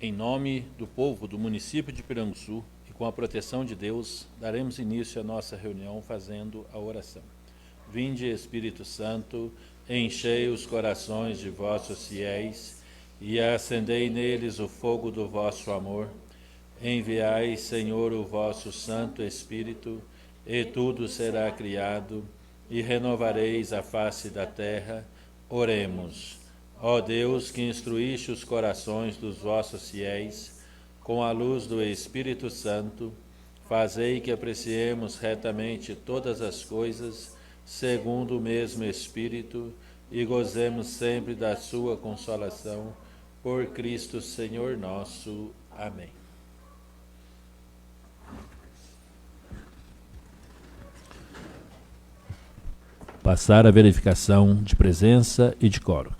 Em nome do povo do município de Piranguçu e com a proteção de Deus, daremos início à nossa reunião fazendo a oração. Vinde, Espírito Santo, enchei os corações de vossos fiéis e acendei neles o fogo do vosso amor. Enviai, Senhor, o vosso Santo Espírito, e tudo será criado, e renovareis a face da terra. Oremos. Ó Deus, que instruíste os corações dos vossos fiéis, com a luz do Espírito Santo, fazei que apreciemos retamente todas as coisas, segundo o mesmo Espírito, e gozemos sempre da sua consolação, por Cristo Senhor nosso. Amém. Passar a verificação de presença e de quórum.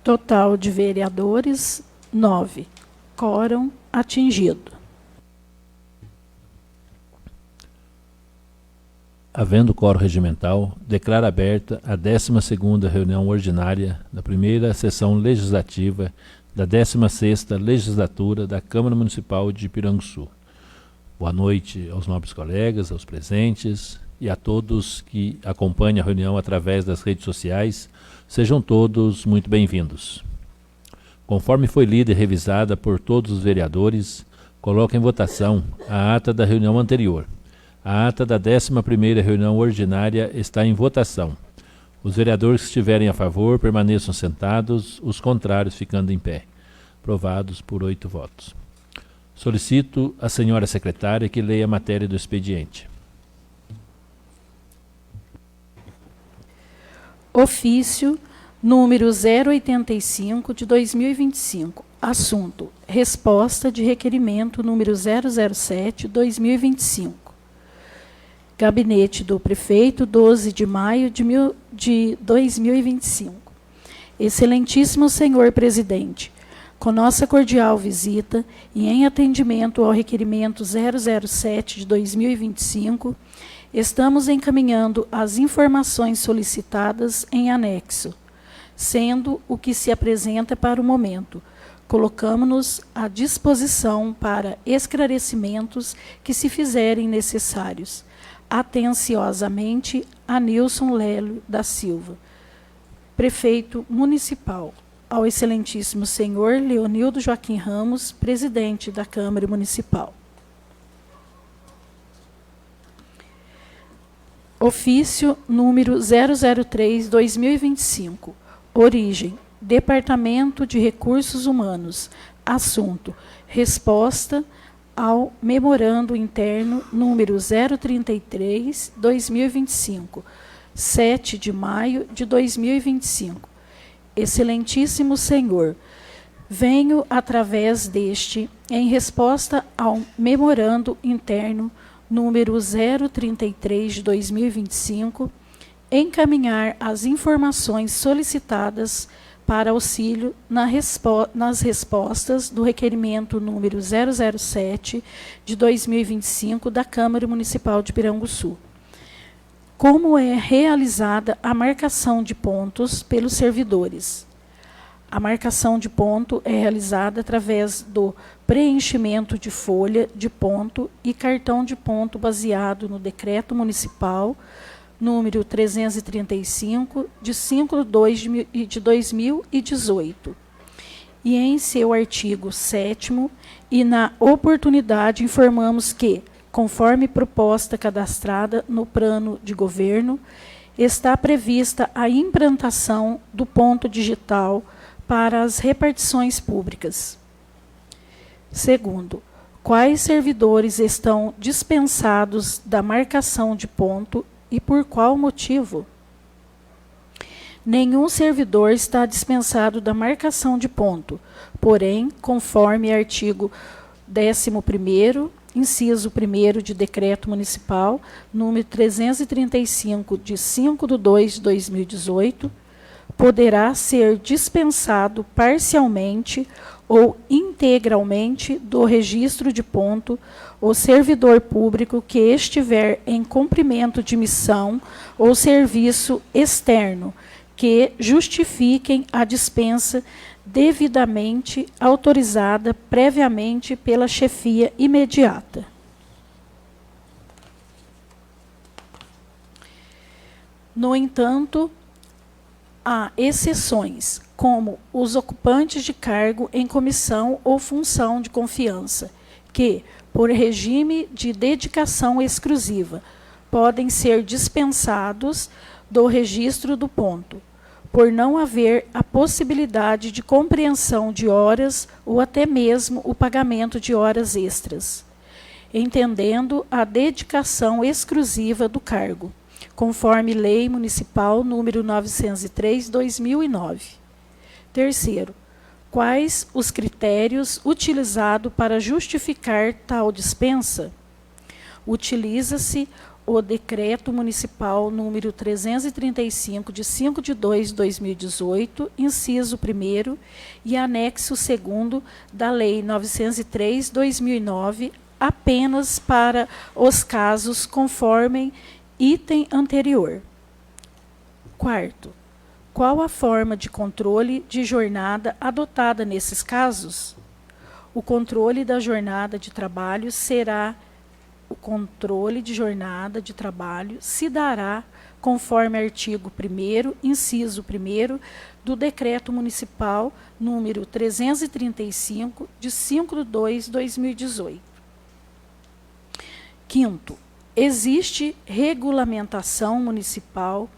Total de vereadores, 9. Quórum atingido. Havendo quórum regimental, declaro aberta a 12ª reunião ordinária da primeira sessão legislativa da 16ª legislatura da Câmara Municipal de Piranguçu. Boa noite aos nobres colegas, aos presentes e a todos que acompanham a reunião através das redes sociais. Sejam todos muito bem-vindos. Conforme foi lida e revisada por todos os vereadores, coloco em votação a ata da reunião anterior. A ata da 11ª reunião ordinária está em votação. Os vereadores que estiverem a favor permaneçam sentados, os contrários ficando em pé. Aprovados por 8 votos. Solicito à senhora secretária que leia a matéria do expediente. Ofício número 085 de 2025. Assunto: resposta de requerimento número 007 2025. Gabinete do Prefeito, 12 de maio de 2025. Excelentíssimo Senhor Presidente, com nossa cordial visita e em atendimento ao requerimento 007 de 2025, estamos encaminhando as informações solicitadas em anexo, sendo o que se apresenta para o momento. Colocamos-nos à disposição para esclarecimentos que se fizerem necessários. Atenciosamente, Anilson Lélio da Silva, Prefeito Municipal. Ao Excelentíssimo Senhor Leonildo Joaquim Ramos, Presidente da Câmara Municipal. Ofício número 003/2025. Origem: Departamento de Recursos Humanos. Assunto: resposta ao memorando interno número 033/2025, 7 de maio de 2025. Excelentíssimo Senhor, Venho, através deste, em resposta ao memorando interno número 033 de 2025, encaminhar as informações solicitadas para auxílio nas respostas do requerimento número 007 de 2025 da Câmara Municipal de Piranguçu. Como é realizada a marcação de pontos pelos servidores? A marcação de ponto é realizada através do preenchimento de folha de ponto e cartão de ponto baseado no Decreto Municipal número 335, de 5/2 de 2018. E em seu artigo 7º, e na oportunidade informamos que, conforme proposta cadastrada no plano de governo, está prevista a implantação do ponto digital para as repartições públicas. Segundo, quais servidores estão dispensados da marcação de ponto e por qual motivo? Nenhum servidor está dispensado da marcação de ponto, porém, conforme artigo 11º, inciso 1º de Decreto Municipal, número 335, de 5/2 de 2018, poderá ser dispensado parcialmente ou integralmente do registro de ponto o servidor público que estiver em cumprimento de missão ou serviço externo que justifiquem a dispensa devidamente autorizada previamente pela chefia imediata. No entanto, há exceções, como os ocupantes de cargo em comissão ou função de confiança, que, por regime de dedicação exclusiva, podem ser dispensados do registro do ponto, por não haver a possibilidade de compreensão de horas ou até mesmo o pagamento de horas extras, entendendo a dedicação exclusiva do cargo, conforme Lei Municipal número 903/2009. Terceiro, quais os critérios utilizados para justificar tal dispensa? Utiliza-se o Decreto Municipal número 335, de 5/2 de 2018, inciso 1º, e anexo 2º da Lei 903/2009, apenas para os casos conforme item anterior. Quarto, qual a forma de controle de jornada adotada nesses casos? O controle da jornada de trabalho se dará conforme artigo 1º, inciso 1º, do Decreto Municipal número 335, de 5/2 de 2018. Quinto, existe regulamentação municipal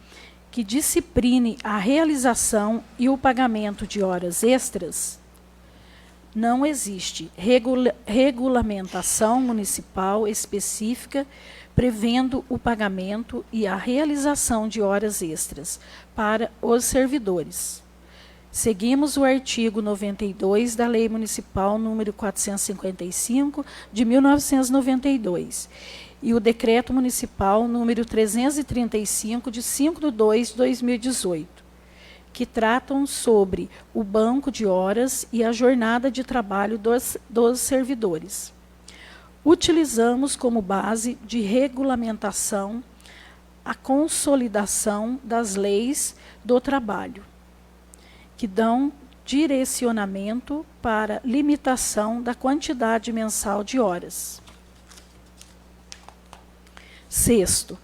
que discipline a realização e o pagamento de horas extras? Não existe regulamentação municipal específica prevendo o pagamento e a realização de horas extras para os servidores. Seguimos o artigo 92 da Lei Municipal número 455, de 1992, e o Decreto Municipal número 335, de 5/2 de 2018, que tratam sobre o banco de horas e a jornada de trabalho dos servidores. Utilizamos como base de regulamentação a consolidação das leis do trabalho, que dão direcionamento para limitação da quantidade mensal de horas. Sexto,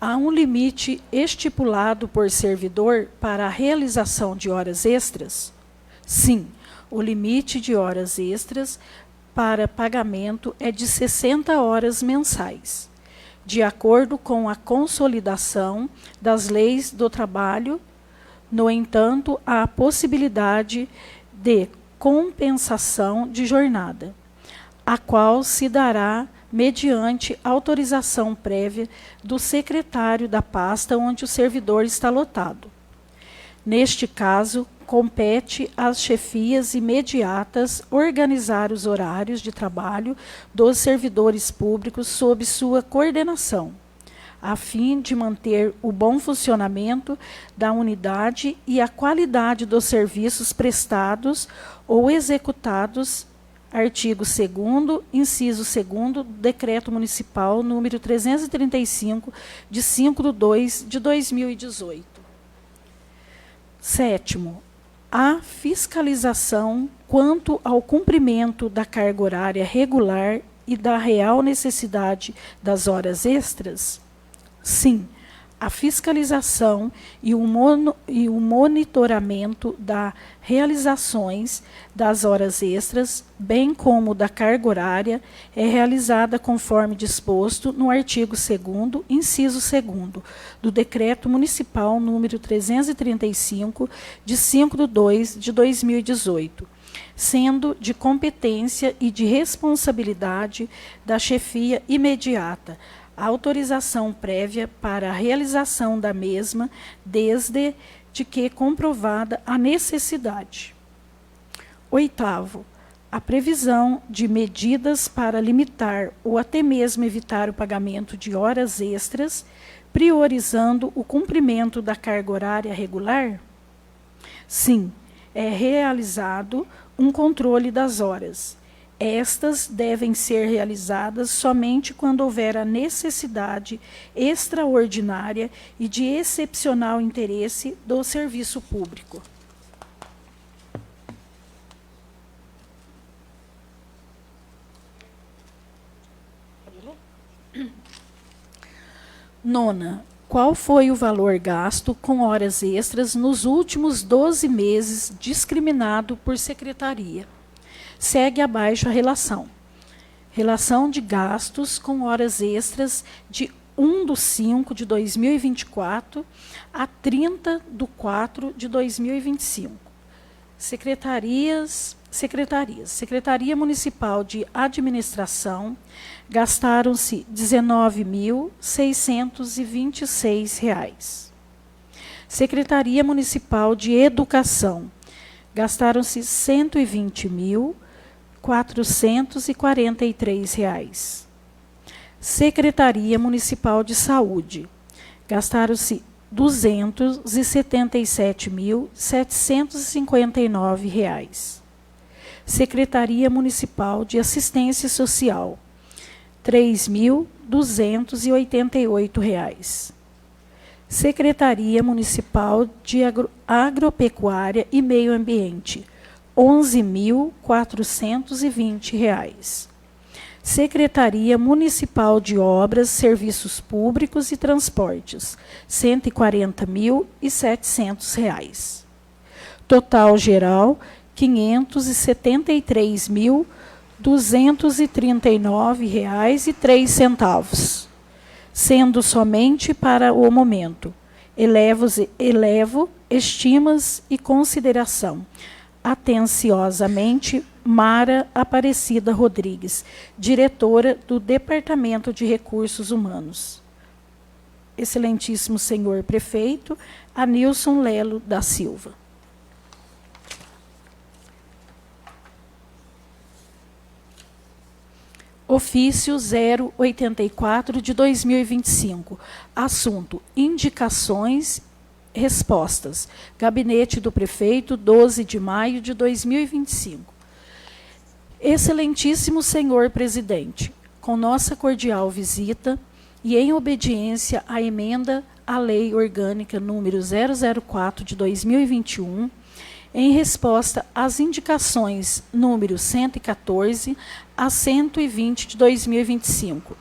há um limite estipulado por servidor para a realização de horas extras? Sim, o limite de horas extras para pagamento é de 60 horas mensais, de acordo com a consolidação das leis do trabalho. No entanto, há a possibilidade de compensação de jornada, a qual se dará mediante autorização prévia do secretário da pasta onde o servidor está lotado. Neste caso, compete às chefias imediatas organizar os horários de trabalho dos servidores públicos sob sua coordenação, a fim de manter o bom funcionamento da unidade e a qualidade dos serviços prestados ou executados. Artigo 2º, inciso 2º, do Decreto Municipal número 335, de 5/2/2018. Sétimo, a fiscalização quanto ao cumprimento da carga horária regular e da real necessidade das horas extras? Sim, a fiscalização e o monitoramento das realizações das horas extras, bem como da carga horária, é realizada conforme disposto no artigo 2º, inciso 2º, do Decreto Municipal número 335, de 5/2/2018, sendo de competência e de responsabilidade da chefia imediata a autorização prévia para a realização da mesma, desde de que comprovada a necessidade. Oitavo, a previsão de medidas para limitar ou até mesmo evitar o pagamento de horas extras, priorizando o cumprimento da carga horária regular? Sim, é realizado um controle das horas. Estas devem ser realizadas somente quando houver a necessidade extraordinária e de excepcional interesse do serviço público. Nona, qual foi o valor gasto com horas extras nos últimos 12 meses discriminado por secretaria? Segue abaixo a relação. Relação de gastos com horas extras de 1/5/2024 a 30/4/2025. Secretarias. Secretaria Municipal de Administração, gastaram-se R$ 19.626. Secretaria Municipal de Educação, gastaram-se R$ 120.443. Secretaria Municipal de Saúde, gastaram-se R$ 217.759. Secretaria Municipal de Assistência Social, R$ 3.288. Secretaria Municipal de Agropecuária e Meio Ambiente, R$ 11.420. Secretaria Municipal de Obras, Serviços Públicos e Transportes, R$ 140.700. Total geral, R$ 573.239,03, sendo somente para o momento. Elevo estimas e consideração. Atenciosamente, Mara Aparecida Rodrigues, diretora do Departamento de Recursos Humanos. Excelentíssimo senhor prefeito, Anilson Lelo da Silva. Ofício 084 de 2025. Assunto: indicações, respostas. Gabinete do Prefeito, 12 de maio de 2025. Excelentíssimo senhor presidente, com nossa cordial visita e em obediência à emenda à Lei Orgânica número 004 de 2021, em resposta às indicações número 114 a 120 de 2025.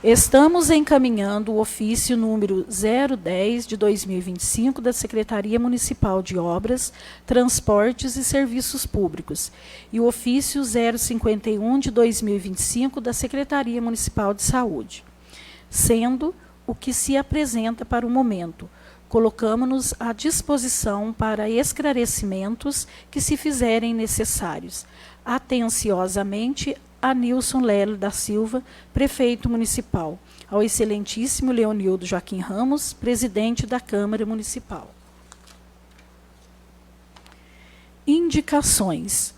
Estamos encaminhando o ofício número 010 de 2025 da Secretaria Municipal de Obras, Transportes e Serviços Públicos e o ofício 051 de 2025 da Secretaria Municipal de Saúde, sendo o que se apresenta para o momento. Colocamos-nos à disposição para esclarecimentos que se fizerem necessários. Atenciosamente, Anilson Lelo da Silva, prefeito municipal. Ao excelentíssimo Leonildo Joaquim Ramos, presidente da Câmara Municipal. Indicações.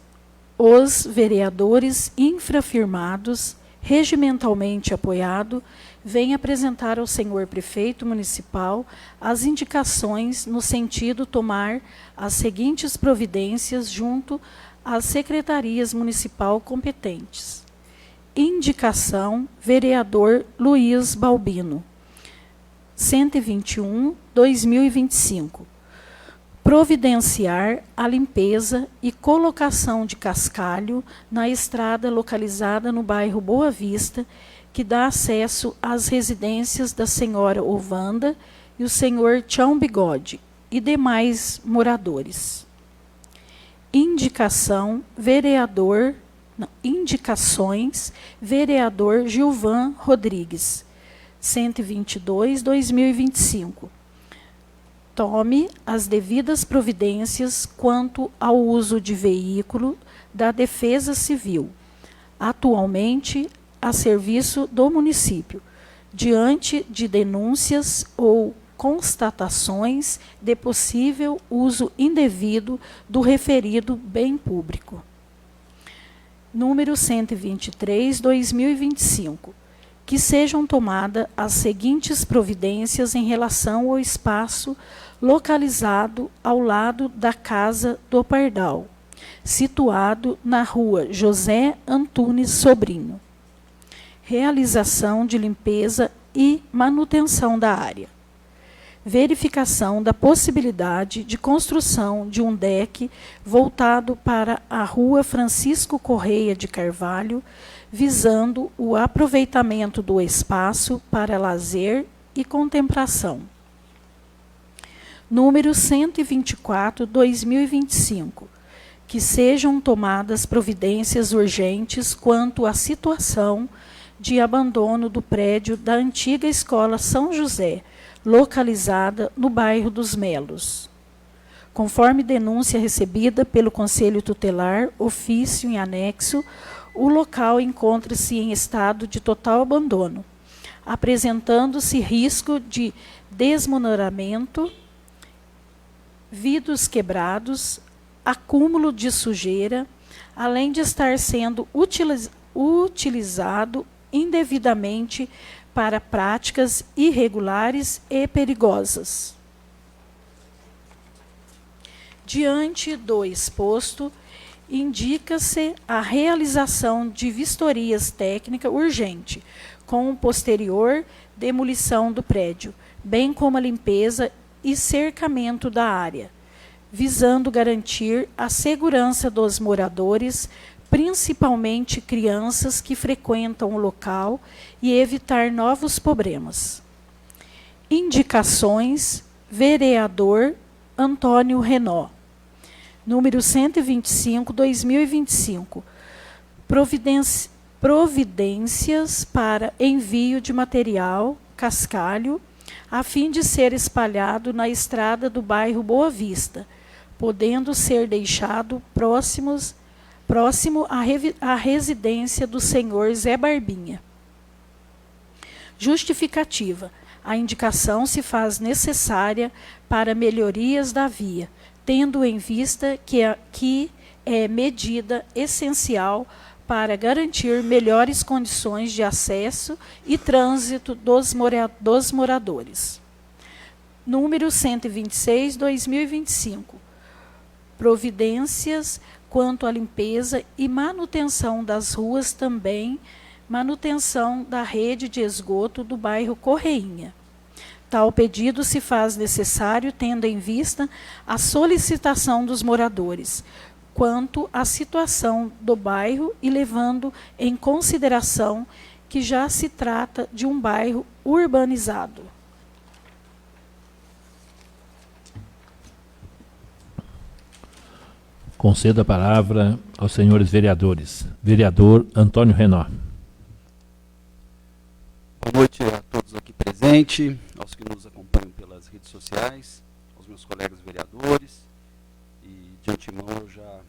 Os vereadores infrafirmados, regimentalmente apoiado, vêm apresentar ao senhor prefeito municipal as indicações no sentido tomar as seguintes providências junto às secretarias municipal competentes. Indicação, vereador Luiz Balbino. 121/2025. Providenciar a limpeza e colocação de cascalho na estrada localizada no bairro Boa Vista, que dá acesso às residências da senhora Ovanda e o senhor Tião Bigode e demais moradores. Indicações, vereador Gilvan Rodrigues. 122/2025. Tome as devidas providências quanto ao uso de veículo da Defesa Civil, atualmente a serviço do município, diante de denúncias ou constatações de possível uso indevido do referido bem público. Número 123/2025. Que sejam tomadas as seguintes providências em relação ao espaço localizado ao lado da Casa do Pardal, situado na rua José Antunes Sobrinho. Realização de limpeza e manutenção da área. Verificação da possibilidade de construção de um deck voltado para a rua Francisco Correia de Carvalho, visando o aproveitamento do espaço para lazer e contemplação. Número 124/2025. Que sejam tomadas providências urgentes quanto à situação de abandono do prédio da antiga Escola São José, localizada no bairro dos Melos. Conforme denúncia recebida pelo Conselho Tutelar, ofício em anexo, o local encontra-se em estado de total abandono, apresentando-se risco de desmoronamento, vidros quebrados, acúmulo de sujeira, além de estar sendo utilizado indevidamente para práticas irregulares e perigosas. Diante do exposto, indica-se a realização de vistorias técnicas urgente, com posterior demolição do prédio, bem como a limpeza e cercamento da área, visando garantir a segurança dos moradores, principalmente crianças que frequentam o local, e evitar novos problemas. Indicações, vereador Antônio Renó. Número 125/2025. Providências para envio de material, cascalho, a fim de ser espalhado na estrada do bairro Boa Vista, podendo ser deixado próximo à residência do senhor Zé Barbinha. Justificativa. A indicação se faz necessária para melhorias da via, tendo em vista que é medida essencial para garantir melhores condições de acesso e trânsito dos moradores. Número 126/2025. Providências quanto à limpeza e manutenção das ruas, também manutenção da rede de esgoto do bairro Correinha. Tal pedido se faz necessário tendo em vista a solicitação dos moradores quanto à situação do bairro e levando em consideração que já se trata de um bairro urbanizado. Concedo a palavra aos senhores vereadores. Vereador Antônio Renó. Boa noite a todos aqui presentes, aos que nos acompanham pelas redes sociais, aos meus colegas vereadores. E, de antemão, eu já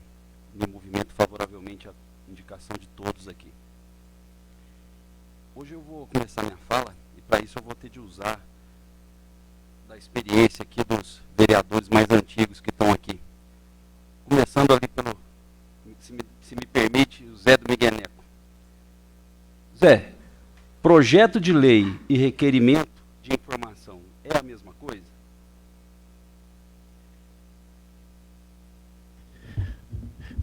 me movimento favoravelmente à indicação de todos aqui. Hoje eu vou começar minha fala, e para isso eu vou ter de usar da experiência aqui dos vereadores mais antigos que estão aqui. Começar Começando ali pelo, se me permite, o Zé do Migueneco. Zé, projeto de lei e requerimento de informação é a mesma coisa?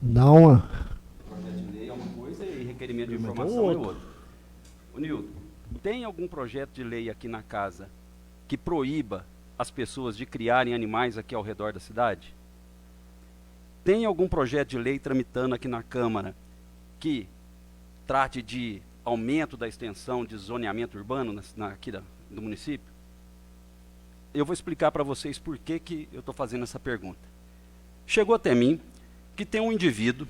Não. Projeto de lei é uma coisa e requerimento de informação é outra. Ô, Nildo, tem algum projeto de lei aqui na casa que proíba as pessoas de criarem animais aqui ao redor da cidade? Tem algum projeto de lei tramitando aqui na Câmara que trate de aumento da extensão de zoneamento urbano aqui do município? Eu vou explicar para vocês por que eu estou fazendo essa pergunta. Chegou até mim que tem um indivíduo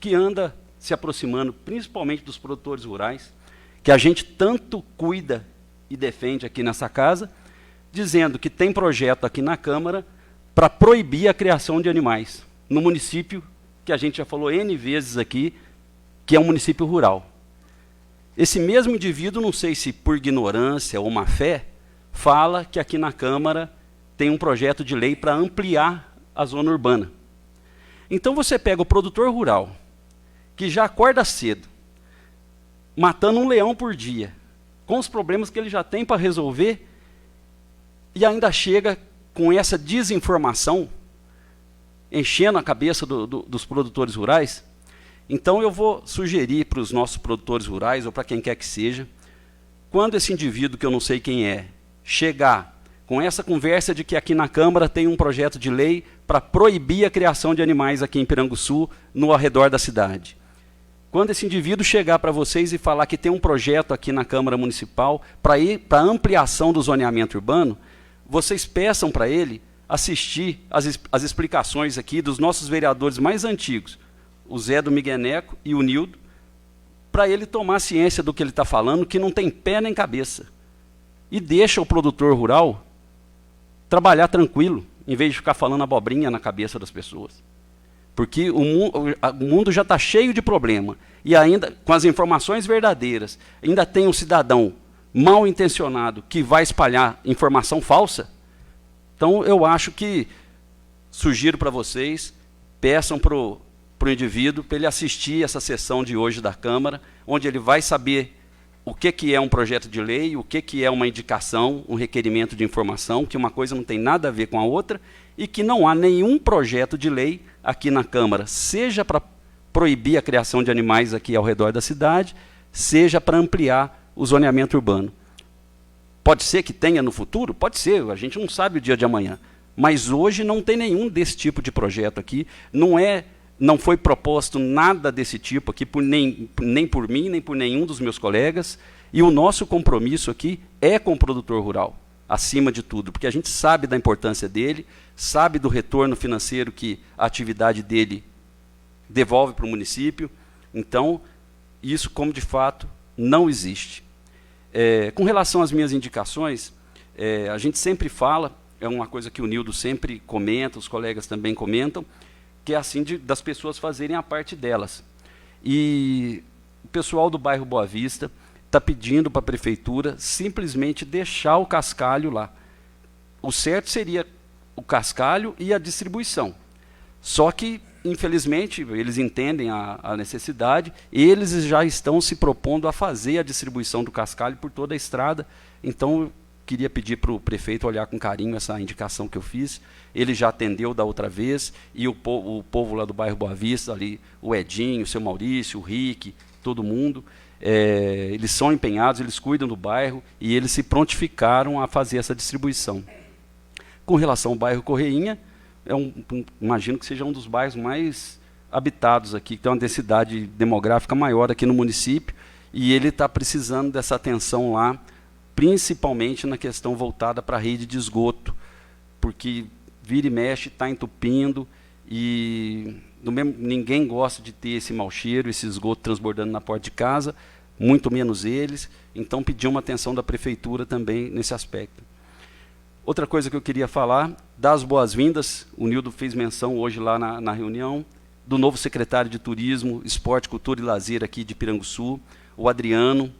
que anda se aproximando, principalmente dos produtores rurais, que a gente tanto cuida e defende aqui nessa casa, dizendo que tem projeto aqui na Câmara para proibir a criação de animais no município, que a gente já falou N vezes aqui, que é um município rural. Esse mesmo indivíduo, não sei se por ignorância ou má fé, fala que aqui na Câmara tem um projeto de lei para ampliar a zona urbana. Então você pega o produtor rural, que já acorda cedo, matando um leão por dia, com os problemas que ele já tem para resolver, e ainda chega com essa desinformação, enchendo a cabeça dos produtores rurais. Então eu vou sugerir para os nossos produtores rurais, ou para quem quer que seja, quando esse indivíduo, que eu não sei quem é, chegar com essa conversa de que aqui na Câmara tem um projeto de lei para proibir a criação de animais aqui em Piranguçu, no arredor da cidade. Quando esse indivíduo chegar para vocês e falar que tem um projeto aqui na Câmara Municipal para ampliação do zoneamento urbano, vocês peçam para ele assistir as explicações aqui dos nossos vereadores mais antigos, o Zé do Migueneco e o Nildo, para ele tomar ciência do que ele está falando, que não tem pé nem cabeça. E deixa o produtor rural trabalhar tranquilo, em vez de ficar falando abobrinha na cabeça das pessoas. Porque o mundo já está cheio de problema. E ainda, com as informações verdadeiras, ainda tem um cidadão mal intencionado que vai espalhar informação falsa. Então, eu acho que, sugiro para vocês, peçam para o indivíduo, para ele assistir essa sessão de hoje da Câmara, onde ele vai saber o que é um projeto de lei, o que é uma indicação, um requerimento de informação, que uma coisa não tem nada a ver com a outra, e que não há nenhum projeto de lei aqui na Câmara, seja para proibir a criação de animais aqui ao redor da cidade, seja para ampliar o zoneamento urbano. Pode ser que tenha no futuro? Pode ser, a gente não sabe o dia de amanhã. Mas hoje não tem nenhum desse tipo de projeto aqui, não foi proposto nada desse tipo aqui, nem por mim, nem por nenhum dos meus colegas, e o nosso compromisso aqui é com o produtor rural, acima de tudo, porque a gente sabe da importância dele, sabe do retorno financeiro que a atividade dele devolve para o município. Então, isso, como de fato, não existe. Com relação às minhas indicações, a gente sempre fala, é uma coisa que o Nildo sempre comenta, os colegas também comentam, que é assim das pessoas fazerem a parte delas. E o pessoal do bairro Boa Vista está pedindo para a prefeitura simplesmente deixar o cascalho lá. O certo seria o cascalho e a distribuição. Só que, infelizmente, eles entendem a necessidade, eles já estão se propondo a fazer a distribuição do cascalho por toda a estrada. Então, eu queria pedir para o prefeito olhar com carinho essa indicação que eu fiz. Ele já atendeu da outra vez, e o povo lá do bairro Boa Vista, ali, o Edinho, o seu Maurício, o Rick, todo mundo, eles são empenhados, eles cuidam do bairro, e eles se prontificaram a fazer essa distribuição. Com relação ao bairro Correinha, imagino que seja um dos bairros mais habitados aqui, que tem uma densidade demográfica maior aqui no município, e ele está precisando dessa atenção lá, principalmente na questão voltada para a rede de esgoto, porque vira e mexe, está entupindo, e ninguém gosta de ter esse mau cheiro, esse esgoto transbordando na porta de casa, muito menos eles. Então, pedir uma atenção da prefeitura também nesse aspecto. Outra coisa que eu queria falar, dar as boas-vindas, o Nildo fez menção hoje lá na reunião, do novo secretário de Turismo, Esporte, Cultura e Lazer aqui de Piranguçu, o Adriano.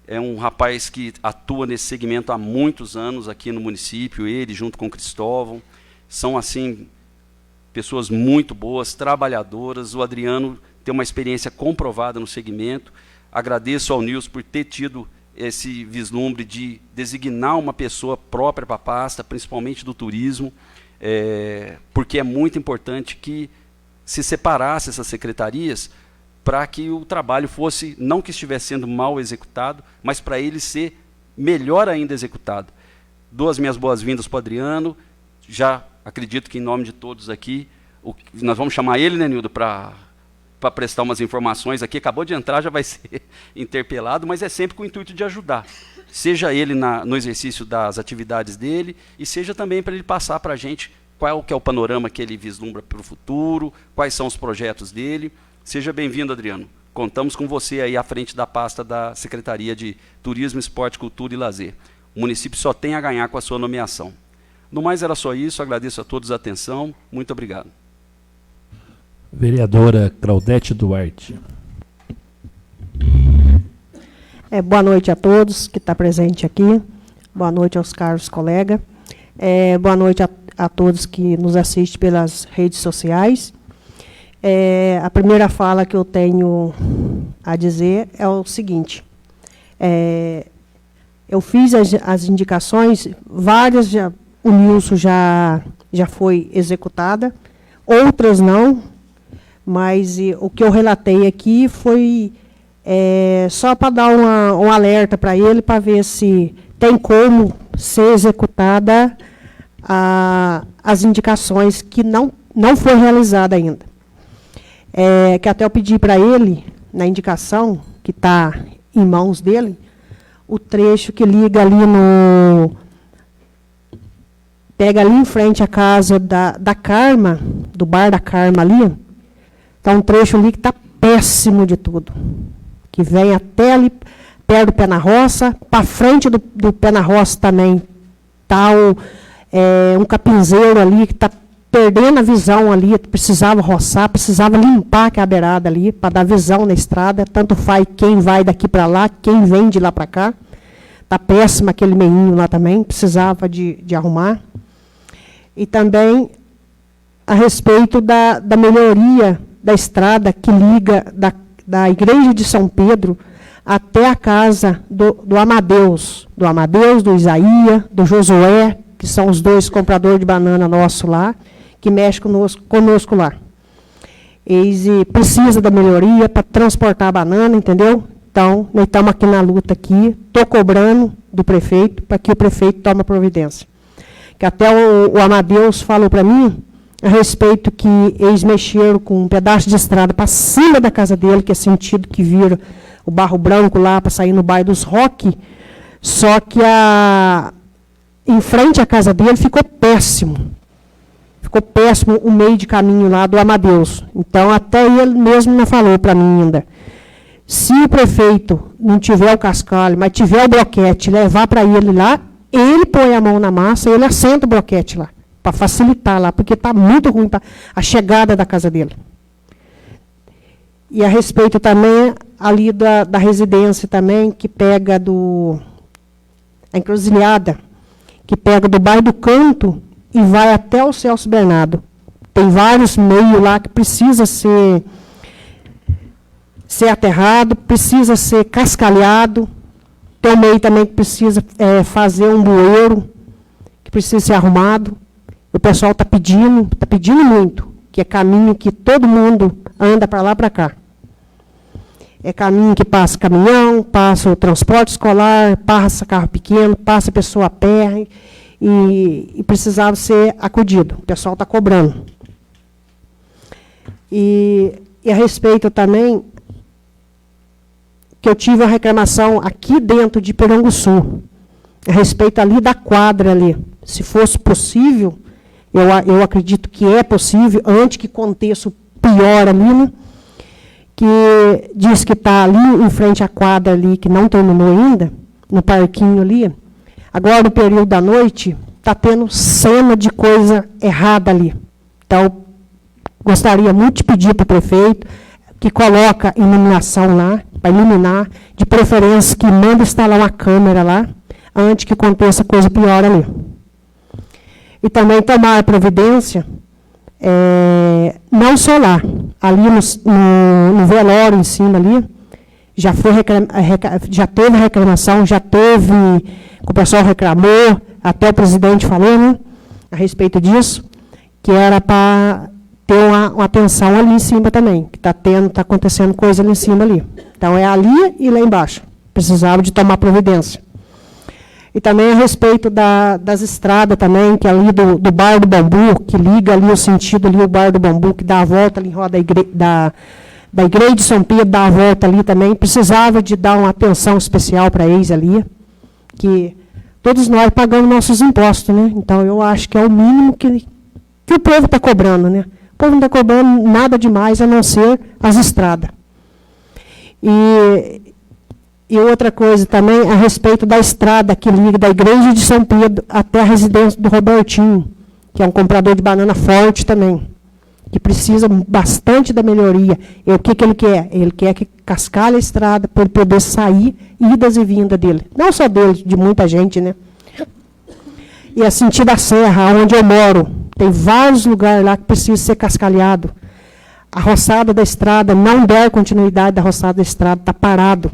É um rapaz que atua nesse segmento há muitos anos aqui no município, ele junto com o Cristóvão, são assim pessoas muito boas, trabalhadoras. O Adriano tem uma experiência comprovada no segmento. Agradeço ao Nilson por ter tido esse vislumbre de designar uma pessoa própria para a pasta, principalmente do turismo, porque é muito importante que se separasse essas secretarias para que o trabalho fosse, não que estivesse sendo mal executado, mas para ele ser melhor ainda executado. Dou as minhas boas-vindas para o Adriano, já acredito que em nome de todos aqui, nós vamos chamar ele, né, Nildo, para prestar umas informações aqui, acabou de entrar, já vai ser interpelado, mas é sempre com o intuito de ajudar, seja ele no exercício das atividades dele, e seja também para ele passar para a gente qual que é o panorama que ele vislumbra para o futuro, quais são os projetos dele. Seja bem-vindo, Adriano. Contamos com você aí à frente da pasta da Secretaria de Turismo, Esporte, Cultura e Lazer. O município só tem a ganhar com a sua nomeação. No mais, era só isso. Agradeço a todos a atenção. Muito obrigado. Vereadora Claudete Duarte. Boa noite a todos que estão presentes aqui. Boa noite aos caros colegas. Boa noite a todos que nos assistem pelas redes sociais. A primeira fala que eu tenho a dizer é o seguinte. Eu fiz as indicações, várias, o Nilson já foi executada, outras não, mas o que eu relatei aqui foi só para dar um alerta para ele, para ver se tem como ser executada as indicações que não foi realizada ainda. Que até eu pedi para ele, na indicação, que está em mãos dele, o trecho que liga ali pega ali em frente à casa da Karma, do bar da Karma ali, está um trecho ali que está péssimo de tudo. Que vem até ali, perto do Pé na Roça, para frente do Pé na Roça também está um capinzeiro ali que está perdendo a visão ali, precisava roçar, precisava limpar aquela beirada ali, para dar visão na estrada, tanto faz quem vai daqui para lá, quem vem de lá para cá. Está péssimo aquele meinho lá também, precisava de arrumar. E também a respeito da melhoria da estrada que liga da igreja de São Pedro até a casa do Amadeus, do Isaías, do Josué, que são os dois compradores de banana nossos lá, que mexe conosco lá. Eles precisam da melhoria para transportar a banana, entendeu? Então, nós estamos aqui na luta aqui, estou cobrando do prefeito, para que o prefeito tome providência. Que até o Amadeus falou para mim, a respeito que eles mexeram com um pedaço de estrada para cima da casa dele, que é sentido que vira o Barro Branco lá, para sair no bairro dos Roque, só que em frente à casa dele ficou péssimo. Ficou péssimo o meio de caminho lá do Amadeus. Então, até ele mesmo não falou para mim ainda. Se o prefeito não tiver o cascalho, mas tiver o bloquete, levar para ele lá, ele põe a mão na massa e ele assenta o bloquete lá, para facilitar lá, porque está muito ruim a chegada da casa dele. E a respeito também ali da residência também, que pega a encruzilhada, que pega do bairro do Canto e vai até o Celso Bernardo. Tem vários meios lá que precisa ser aterrado, precisa ser cascalhado. Tem um meio também que precisa fazer um bueiro, que precisa ser arrumado. O pessoal está pedindo muito, que é caminho que todo mundo anda para lá e para cá. É caminho que passa caminhão, passa o transporte escolar, passa carro pequeno, passa pessoa a pé, e precisava ser acudido. O pessoal está cobrando. E a respeito também, que eu tive uma reclamação aqui dentro de Piranguçu, a respeito ali da quadra ali. Se fosse possível, eu acredito que é possível, antes que aconteça o pior ali, né? Que diz que está ali em frente à quadra ali, que não terminou ainda, no parquinho ali. Agora, no período da noite, está tendo cena de coisa errada ali. Então, gostaria muito de pedir para o prefeito que coloque iluminação lá, para iluminar, de preferência que manda instalar uma câmera lá, antes que aconteça coisa pior ali. E também tomar a providência não só lá, ali no velório em cima ali, já teve reclamação, já teve, o pessoal reclamou, até o presidente falou, né, a respeito disso, que era para ter uma atenção ali em cima também, que está acontecendo coisa ali em cima ali. Então, é ali e lá embaixo. Precisava de tomar providência. E também a respeito das estradas também, que ali do Bar do Bambu, que liga ali o sentido ali, o Bar do Bambu, que dá a volta ali em roda da Igreja de São Pedro, dá a volta ali também, precisava de dar uma atenção especial para eles ali, que todos nós pagamos nossos impostos, né? Então, eu acho que é o mínimo que o povo está cobrando, né? O povo não está cobrando nada demais, a não ser as estradas. E outra coisa também, a respeito da estrada que liga da Igreja de São Pedro até a residência do Robertinho, que é um comprador de banana forte também, que precisa bastante da melhoria. E o que ele quer? Ele quer que cascalhe a estrada para ele poder sair, idas e vindas dele. Não só dele, de muita gente, né? E a sentido da serra, onde eu moro, tem vários lugares lá que precisam ser cascalhado. A roçada da estrada, não der continuidade da roçada da estrada, está parado.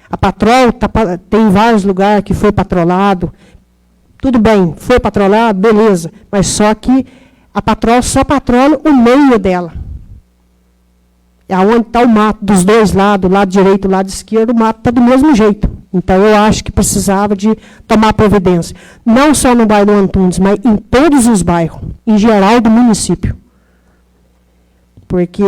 A patrol tem vários lugares que foi patrolado. Tudo bem, foi patrolado, beleza. Mas só que a patrol só patrola o meio dela. É onde está o mato, dos dois lados, o lado direito e o lado esquerdo, o mato está do mesmo jeito. Então, eu acho que precisava de tomar providência. Não só no bairro Antunes, mas em todos os bairros, em geral do município. Porque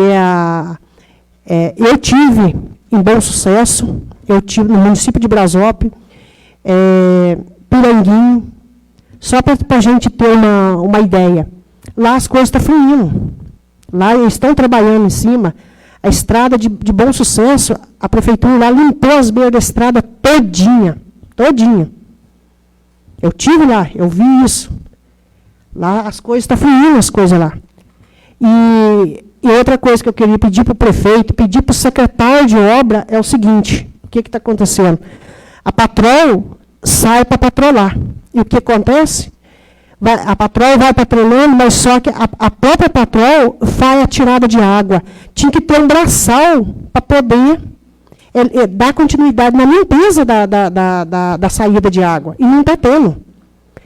eu tive em Bom Sucesso, eu tive no município de Brasópolis, Piranguinho, só para a gente ter uma ideia. Lá as coisas estão fluindo. Lá eles estão trabalhando em cima. A estrada de Bom Sucesso, a prefeitura lá limpou as beiras da estrada todinha. Todinha. Eu estive lá, eu vi isso. Lá as coisas estão fluindo, as coisas lá. E outra coisa que eu queria pedir para o prefeito, pedir para o secretário de obra, é o seguinte: o que está acontecendo? A patrol sai para patrolar. E o que acontece? A patrol vai patrolando, mas só que a própria patrol faz a tirada de água. Tinha que ter um braçal para poder dar continuidade na limpeza da saída de água. E não está tendo.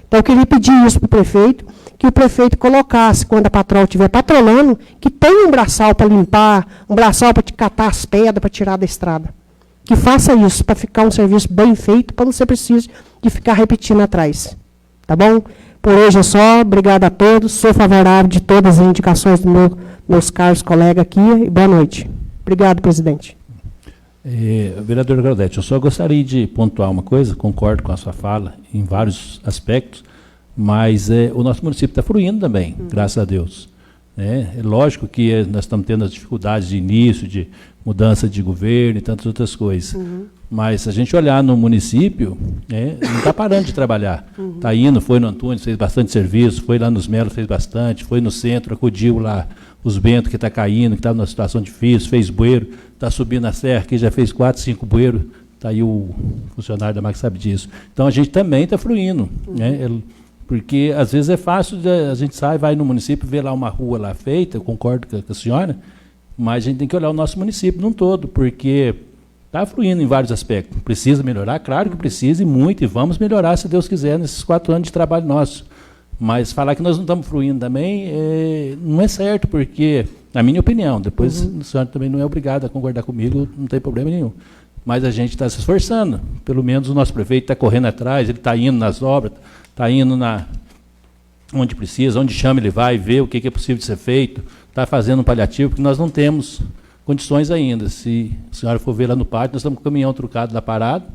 Então, eu queria pedir isso para o prefeito, que o prefeito colocasse, quando a patrol estiver patrolando, que tenha um braçal para limpar, um braçal para catar as pedras, para tirar da estrada. Que faça isso, para ficar um serviço bem feito, para não ser preciso de ficar repetindo atrás. Tá bom? Por hoje é só. Obrigado a todos. Sou favorável de todas as indicações dos meus caros colegas aqui. E boa noite. Obrigado, presidente. Vereador Graudete, eu só gostaria de pontuar uma coisa, concordo com a sua fala em vários aspectos, mas o nosso município está fluindo também, graças a Deus. É lógico que nós estamos tendo as dificuldades de início, de mudança de governo e tantas outras coisas. Mas se a gente olhar no município, não está parando de trabalhar. Está indo, foi no Antunes, fez bastante serviço, foi lá nos Melos, fez bastante, foi no centro, acudiu lá os Bentos que está caindo, que está numa situação difícil, fez bueiro, está subindo a serra, que já fez 4, 5 bueiros, está aí o funcionário da MAC sabe disso. Então a gente também está fluindo, né? Porque às vezes é fácil, a gente sai, vai no município, vê lá uma rua lá feita, eu concordo com a senhora, mas a gente tem que olhar o nosso município num todo, porque está fluindo em vários aspectos. Precisa melhorar? Claro que precisa, e muito, e vamos melhorar, se Deus quiser, nesses 4 anos de trabalho nosso. Mas falar que nós não estamos fluindo também não é certo, porque, na minha opinião, depois o senhor também não é obrigado a concordar comigo, não tem problema nenhum. Mas a gente está se esforçando, pelo menos o nosso prefeito está correndo atrás, ele está indo nas obras, está indo onde precisa, onde chama ele vai, vê o que é possível de ser feito, está fazendo um paliativo, porque nós não temos condições ainda. Se a senhora for ver lá no pátio, nós estamos com o caminhão trucado lá parado,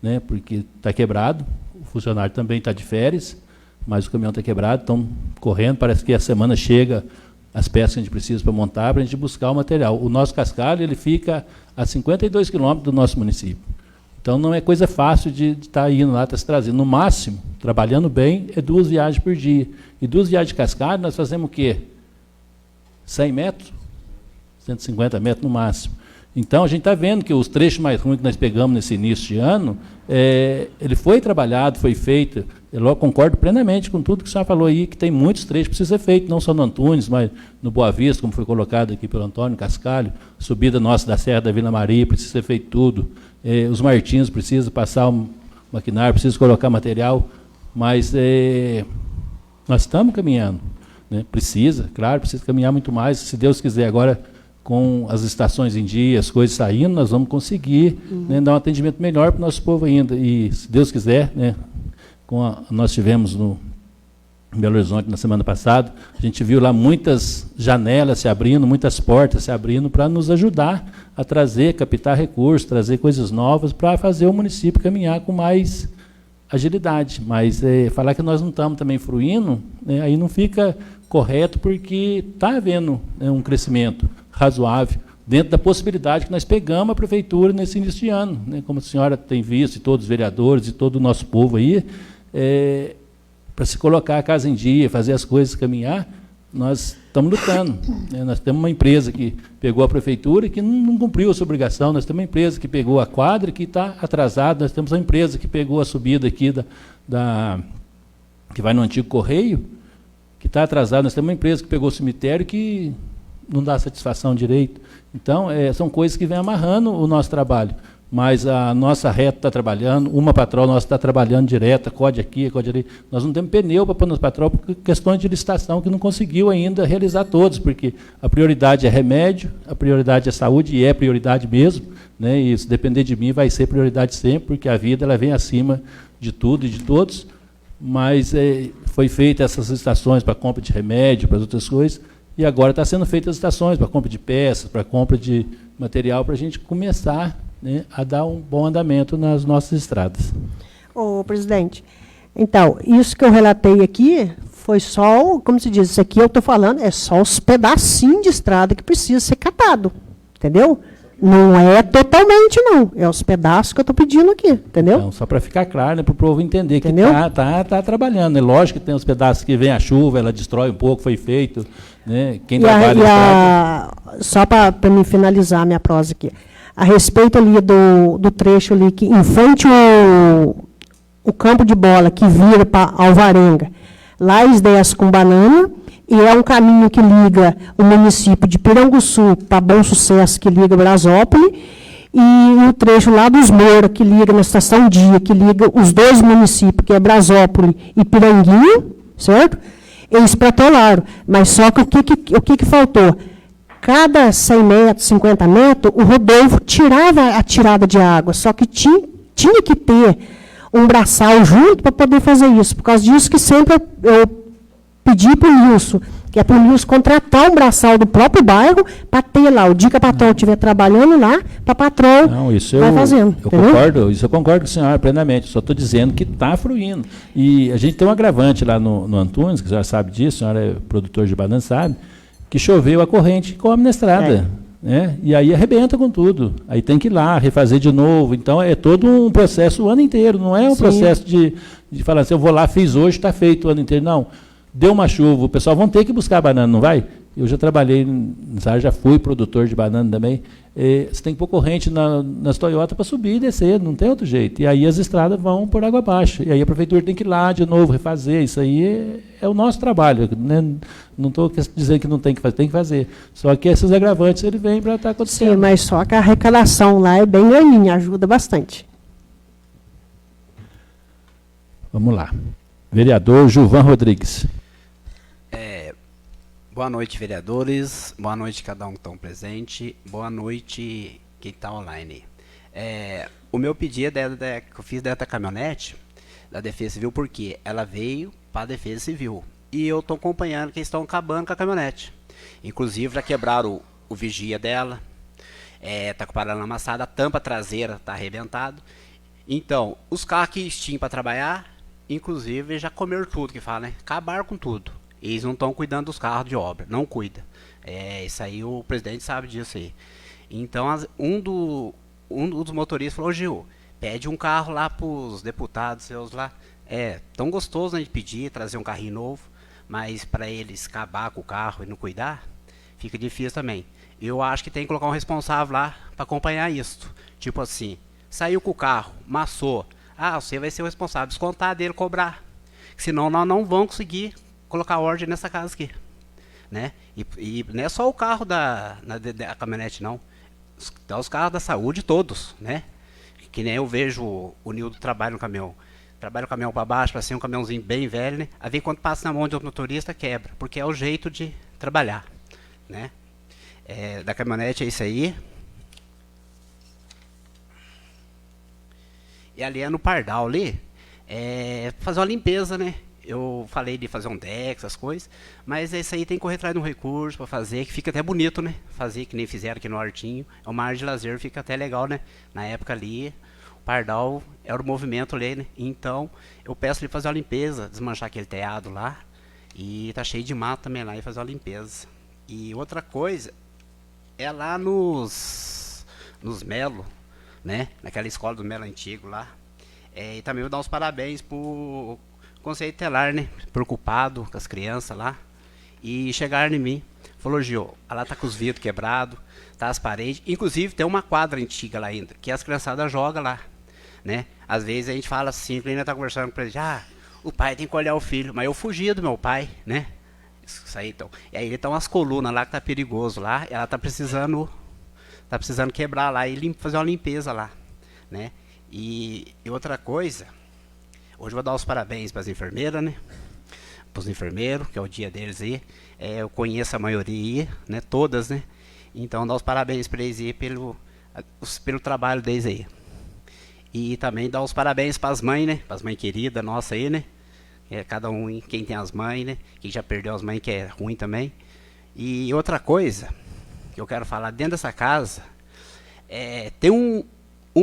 né, porque está quebrado, o funcionário também está de férias, mas o caminhão está quebrado, estão correndo, parece que a semana chega as peças que a gente precisa para montar, para a gente buscar o material. O nosso cascalho ele fica a 52 quilômetros do nosso município. Então, não é coisa fácil de estar indo lá, estar se trazendo. No máximo, trabalhando bem, é 2 viagens por dia. E 2 viagens de cascalho, nós fazemos o quê? 100 metros? 150 metros no máximo. Então, a gente está vendo que os trechos mais ruins que nós pegamos nesse início de ano, ele foi trabalhado, foi feito. Eu concordo plenamente com tudo que o senhor falou aí, que tem muitos trechos que precisam ser feitos, não só no Antunes, mas no Boa Vista, como foi colocado aqui pelo Antônio Cascalho, subida nossa da Serra da Vila Maria, precisa ser feito tudo. Os Martins precisam passar um maquinário, precisa colocar material, mas nós estamos caminhando. Né? Precisa caminhar muito mais, se Deus quiser. Agora, com as estações em dia, as coisas saindo, nós vamos conseguir né, dar um atendimento melhor para o nosso povo ainda. E, se Deus quiser, né, nós tivemos no Belo Horizonte na semana passada, a gente viu lá muitas janelas se abrindo, muitas portas se abrindo para nos ajudar a trazer, captar recursos, trazer coisas novas para fazer o município caminhar com mais agilidade. Mas falar que nós não estamos também fruindo, né, aí não fica correto, porque está havendo um crescimento razoável, dentro da possibilidade que nós pegamos a prefeitura nesse início de ano. Né, como a senhora tem visto, e todos os vereadores, e todo o nosso povo aí, para se colocar a casa em dia, fazer as coisas caminhar, nós estamos lutando. Né, nós temos uma empresa que pegou a prefeitura e que não cumpriu a sua obrigação, nós temos uma empresa que pegou a quadra e que está atrasada, nós temos uma empresa que pegou a subida aqui que vai no antigo Correio, que está atrasada, nós temos uma empresa que pegou o cemitério que não dá satisfação direito. Então, são coisas que vêm amarrando o nosso trabalho. Mas a nossa reta está trabalhando, uma patrol nossa está trabalhando direto, acode aqui, acode ali. Nós não temos pneu para pôr nas patrol por questões de licitação que não conseguiu ainda realizar todos, porque a prioridade é remédio, a prioridade é saúde, e é prioridade mesmo, né? E se depender de mim, vai ser prioridade sempre, porque a vida ela vem acima de tudo e de todos. Mas foi feita essas licitações para compra de remédio, para outras coisas, e agora está sendo feitas as licitações para compra de peças, para compra de material, para a gente começar, né, a dar um bom andamento nas nossas estradas. Ô, presidente, então, isso que eu relatei aqui foi só, como se diz, isso aqui eu estou falando, é só os pedacinhos de estrada que precisa ser catado, entendeu? Não é totalmente, não. É os pedaços que eu estou pedindo aqui, entendeu? Então, só para ficar claro, né, para o povo entender, entendeu? Que está trabalhando. É lógico que tem os pedaços que vem a chuva, ela destrói um pouco, foi feito. Né, quem trabalha... Só para me finalizar a minha prosa aqui. A respeito ali do trecho ali, que em frente o campo de bola que vira para Alvarenga, lá eles descem com banana, e é um caminho que liga o município de Piranguçu para Bom Sucesso, que liga Brasópolis, e o trecho lá dos Moura, que liga na Estação Dia, que liga os dois municípios, que é Brasópolis e Piranguinho, certo? Eles protolaram. Mas só que o que faltou? Cada 100 metros, 50 metros, o Rodolfo tirava a tirada de água, só que tinha que ter um braçal junto para poder fazer isso. Por causa disso que sempre eu pedi para o Nilson, que é para o Nilson contratar um braçal do próprio bairro para ter lá, o dia que a patrol estiver trabalhando lá, para a patrol vai fazendo. Eu concordo com a senhora plenamente, só estou dizendo que está fruindo. E a gente tem um agravante lá no Antunes, que a senhora sabe disso, a senhora é produtor de banana, sabe, que choveu a corrente e come na estrada. Né? E aí arrebenta com tudo. Aí tem que ir lá, refazer de novo. Então é todo um processo o ano inteiro, não é um processo de falar assim, eu vou lá, fiz hoje, está feito o ano inteiro. Não. Deu uma chuva, o pessoal vão ter que buscar banana, não vai? Eu já trabalhei nessa área, já fui produtor de banana também. Você tem que pôr corrente nas Toyota para subir e descer, não tem outro jeito. E aí as estradas vão por água abaixo. E aí a prefeitura tem que ir lá de novo, refazer. Isso aí é o nosso trabalho. Né? Não estou dizendo que não tem que fazer, tem que fazer. Só que esses agravantes ele vem para estar acontecendo. Sim, mas só que a arrecadação lá é bem grandinha, ajuda bastante. Vamos lá. Vereador Gilvan Rodrigues. Boa noite, vereadores. Boa noite, cada um que está presente. Boa noite, quem está online. O meu pedido que eu fiz dessa caminhonete da Defesa Civil, porque ela veio para a Defesa Civil. E eu estou acompanhando que eles estão acabando com a caminhonete. Inclusive, já quebraram o vigia dela. Está com o paralama amassado, a tampa traseira está arrebentada. Então, os carros que tinham para trabalhar, inclusive, já comeram tudo, que fala, né? Acabaram com tudo. Eles não estão cuidando dos carros de obra, não cuida. Isso aí o presidente sabe disso aí. Então, um dos motoristas falou, Gil, pede um carro lá para os deputados seus lá. Tão gostoso, né, de pedir, trazer um carrinho novo, mas para eles acabar com o carro e não cuidar, Fica difícil também. Eu acho que tem que colocar um responsável lá para acompanhar isso. Tipo assim, saiu com o carro, massou. Você vai ser o responsável, descontar dele, cobrar. Senão nós não vamos conseguir colocar ordem nessa casa aqui. Né? E não é só o carro da caminhonete, não. Os carros da saúde todos, né? Que nem eu vejo o Nildo trabalha no caminhão. Trabalha o caminhão para baixo, para cima, um caminhãozinho bem velho, né? A ver quando passa na mão de outro motorista, quebra. Porque é o jeito de trabalhar, né? Da caminhonete é isso aí. E ali é no Pardal, ali, fazer uma limpeza, né? Eu falei de fazer um deck, essas coisas, mas isso aí tem que correr atrás de um recurso para fazer, que fica até bonito, né? Fazer que nem fizeram aqui no Hortinho. É uma área de lazer, fica até legal, né? Na época ali, o Pardal era o movimento ali, né? Então, eu peço ele fazer uma limpeza, desmanchar aquele teado lá. E tá cheio de mato também lá, e fazer uma limpeza. E outra coisa, é lá nos Melo, né? Naquela escola do Melo antigo lá. E também vou dar os parabéns pro Conselho Tutelar, né? Preocupado com as crianças lá. E chegaram em mim. Falou, Gio, ela tá com os vidros quebrados, tá as paredes. Inclusive tem uma quadra antiga lá ainda, que as criançadas jogam lá, né? Às vezes a gente fala assim, a ainda tá conversando com ele, o pai tem que olhar o filho. Mas eu fugia do meu pai, né? Isso aí, então. E aí estão as colunas lá que tá perigoso lá. Ela tá precisando quebrar lá e fazer uma limpeza lá, né? E outra coisa, hoje eu vou dar os parabéns para as enfermeiras, né? Para os enfermeiros, que é o dia deles aí. Eu conheço a maioria, né? Todas, né? Então, dar os parabéns para eles aí pelo trabalho deles aí. E também dar os parabéns para as mães, né? Para as mães queridas nossa aí, né? Cada um, quem tem as mães, né? Quem já perdeu as mães, que é ruim também. E outra coisa que eu quero falar dentro dessa casa, tem um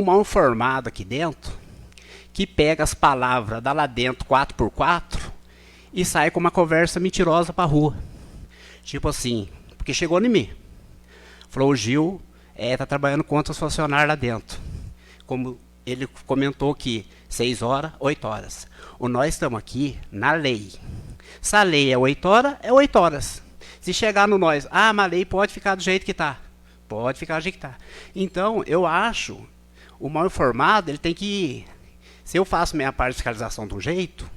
mal informado aqui dentro, que pega as palavras da lá dentro 4x4 e sai com uma conversa mentirosa pra rua. Tipo assim, porque chegou em mim. Falou, o Gil tá trabalhando contra os funcionários lá dentro. Como ele comentou que 6 horas, 8 horas. Nós estamos aqui na lei. Se a lei é 8 horas, é 8 horas. Se chegar no nós, mas a lei pode ficar do jeito que está. Pode ficar do jeito que está. Então, eu acho, o mal informado, ele tem que... Se eu faço minha parte de fiscalização de um jeito,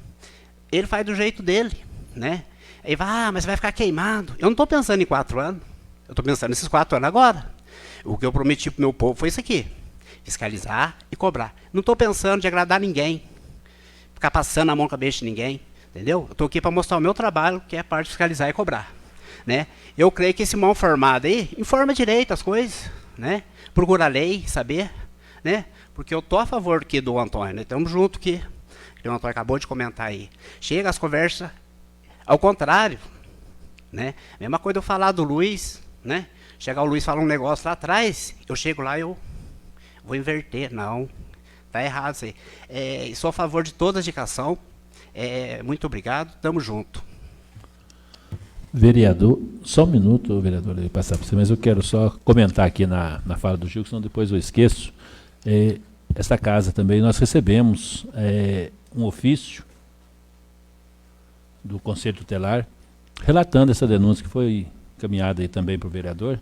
ele faz do jeito dele, né? Aí vai, mas vai ficar queimado. Eu não estou pensando em 4 anos. Eu estou pensando nesses 4 anos agora. O que eu prometi para o meu povo foi isso aqui. Fiscalizar e cobrar. Não estou pensando de agradar ninguém. Ficar passando a mão na cabeça de ninguém. Entendeu? Eu estou aqui para mostrar o meu trabalho, que é a parte de fiscalizar e cobrar. Né? Eu creio que esse mal formado aí informa direito as coisas. Né? Procura a lei, saber. Né? Porque eu estou a favor aqui do Antônio. Né? Estamos juntos aqui. O Antônio acabou de comentar aí. Chega as conversas ao contrário. Né? Mesma coisa eu falar do Luiz. Né? Chegar o Luiz falar um negócio lá atrás, eu chego lá e eu vou inverter. Não, tá errado isso aí. Sou a favor de toda a indicação. Muito obrigado, tamo junto. Vereador, só um minuto, vereador, eu vou passar para você, mas eu quero só comentar aqui na fala do Gil, senão depois eu esqueço. Esta casa também, nós recebemos um ofício do Conselho Tutelar, relatando essa denúncia que foi encaminhada aí também para o vereador,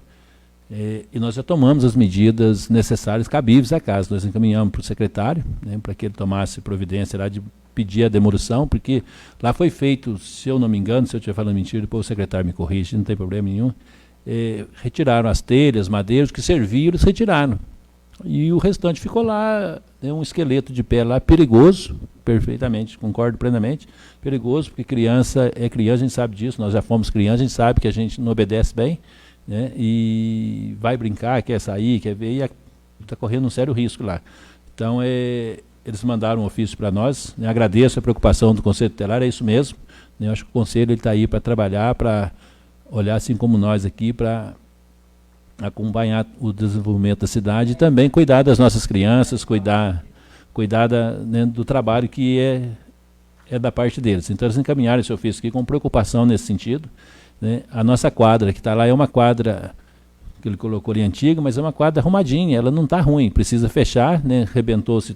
e nós já tomamos as medidas necessárias, cabíveis à casa. Nós encaminhamos para o secretário, né, para que ele tomasse providência lá de pedir a demolição, porque lá foi feito, se eu não me engano, se eu estiver falando mentira, depois o secretário me corrige, não tem problema nenhum, retiraram as telhas, madeiras que serviam, eles retiraram. E o restante ficou lá, um esqueleto de pé lá, perigoso, perfeitamente, concordo plenamente, perigoso, porque criança é criança, a gente sabe disso, nós já fomos crianças, a gente sabe que a gente não obedece bem, né, e vai brincar, quer sair, quer ver, e está correndo um sério risco lá. Então, eles mandaram um ofício para nós, né, agradeço a preocupação do Conselho Tutelar, é isso mesmo, né, eu acho que o Conselho está aí para trabalhar, para olhar assim como nós aqui, para acompanhar o desenvolvimento da cidade e também cuidar das nossas crianças, cuidar né, do trabalho que é da parte deles. Então, eles encaminharam esse ofício aqui com preocupação nesse sentido. Né? A nossa quadra que está lá é uma quadra que ele colocou ali antiga, mas é uma quadra arrumadinha, ela não está ruim, precisa fechar, né? Rebentou-se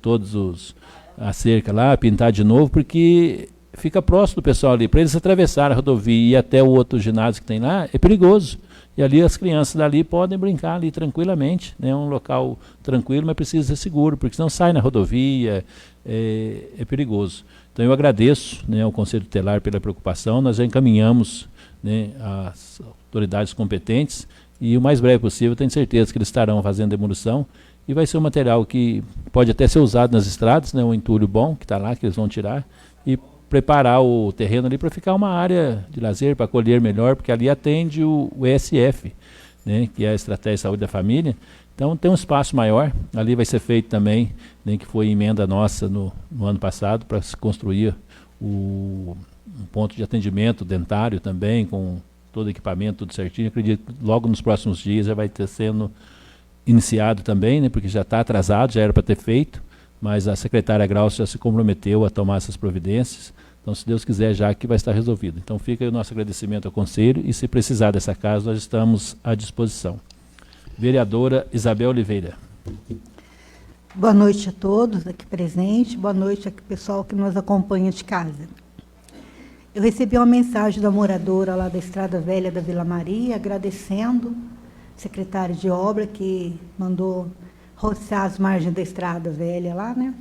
a cerca lá, pintar de novo, porque fica próximo do pessoal ali. Para eles atravessarem a rodovia e ir até o outro ginásio que tem lá, é perigoso. E ali as crianças dali podem brincar ali tranquilamente. É um local tranquilo, mas precisa ser seguro, porque senão sai na rodovia, é perigoso. Então eu agradeço, né, ao Conselho Tutelar pela preocupação. Nós já encaminhamos, né, as autoridades competentes e o mais breve possível, tenho certeza que eles estarão fazendo demolição e vai ser um material que pode até ser usado nas estradas, né, um entulho bom que está lá, que eles vão tirar, e preparar o terreno ali para ficar uma área de lazer, para acolher melhor, porque ali atende o ESF, né, que é a Estratégia de Saúde da Família. Então tem um espaço maior, ali vai ser feito também, né, que foi emenda nossa no ano passado, para se construir um ponto de atendimento dentário também, com todo o equipamento, tudo certinho. Acredito que logo nos próximos dias já vai ter sendo iniciado também, né, porque já está atrasado, já era para ter feito, mas a secretária Graus já se comprometeu a tomar essas providências. Então, se Deus quiser, já que vai estar resolvido. Então, fica aí o nosso agradecimento ao Conselho e, se precisar dessa casa, nós estamos à disposição. Vereadora Isabel Oliveira. Boa noite a todos aqui presentes, boa noite ao pessoal que nos acompanha de casa. Eu recebi uma mensagem da moradora lá da Estrada Velha da Vila Maria, agradecendo a secretária de obra que mandou roçar as margens da Estrada Velha lá, né?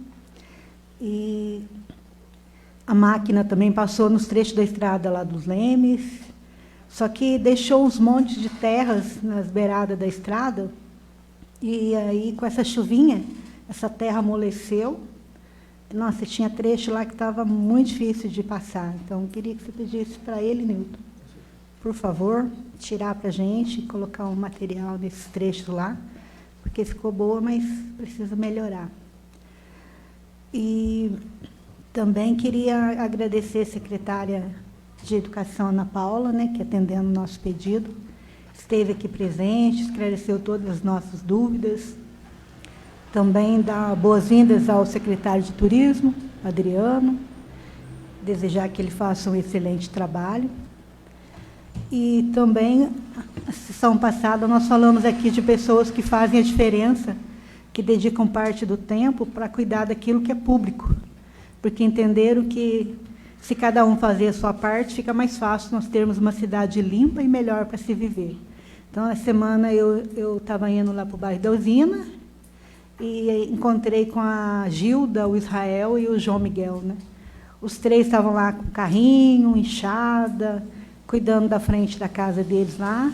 E a máquina também passou nos trechos da estrada lá dos Lemes, só que deixou uns montes de terras nas beiradas da estrada, e aí com essa chuvinha, essa terra amoleceu. Nossa, tinha trecho lá que estava muito difícil de passar, então eu queria que você pedisse para ele, Nilton, por favor, tirar para a gente e colocar um material nesses trechos lá, porque ficou boa, mas precisa melhorar. E também queria agradecer a secretária de Educação, Ana Paula, né, que atendendo o nosso pedido, esteve aqui presente, esclareceu todas as nossas dúvidas. Também dar boas-vindas ao secretário de Turismo, Adriano, desejar que ele faça um excelente trabalho. E também, a sessão passada, nós falamos aqui de pessoas que fazem a diferença, que dedicam parte do tempo para cuidar daquilo que é público, porque entenderam que, se cada um fazer a sua parte, fica mais fácil nós termos uma cidade limpa e melhor para se viver. Então, essa semana eu estava indo lá para o bairro da Usina e encontrei com a Gilda, o Israel e o João Miguel, né? Os três estavam lá com carrinho, enxada, cuidando da frente da casa deles lá.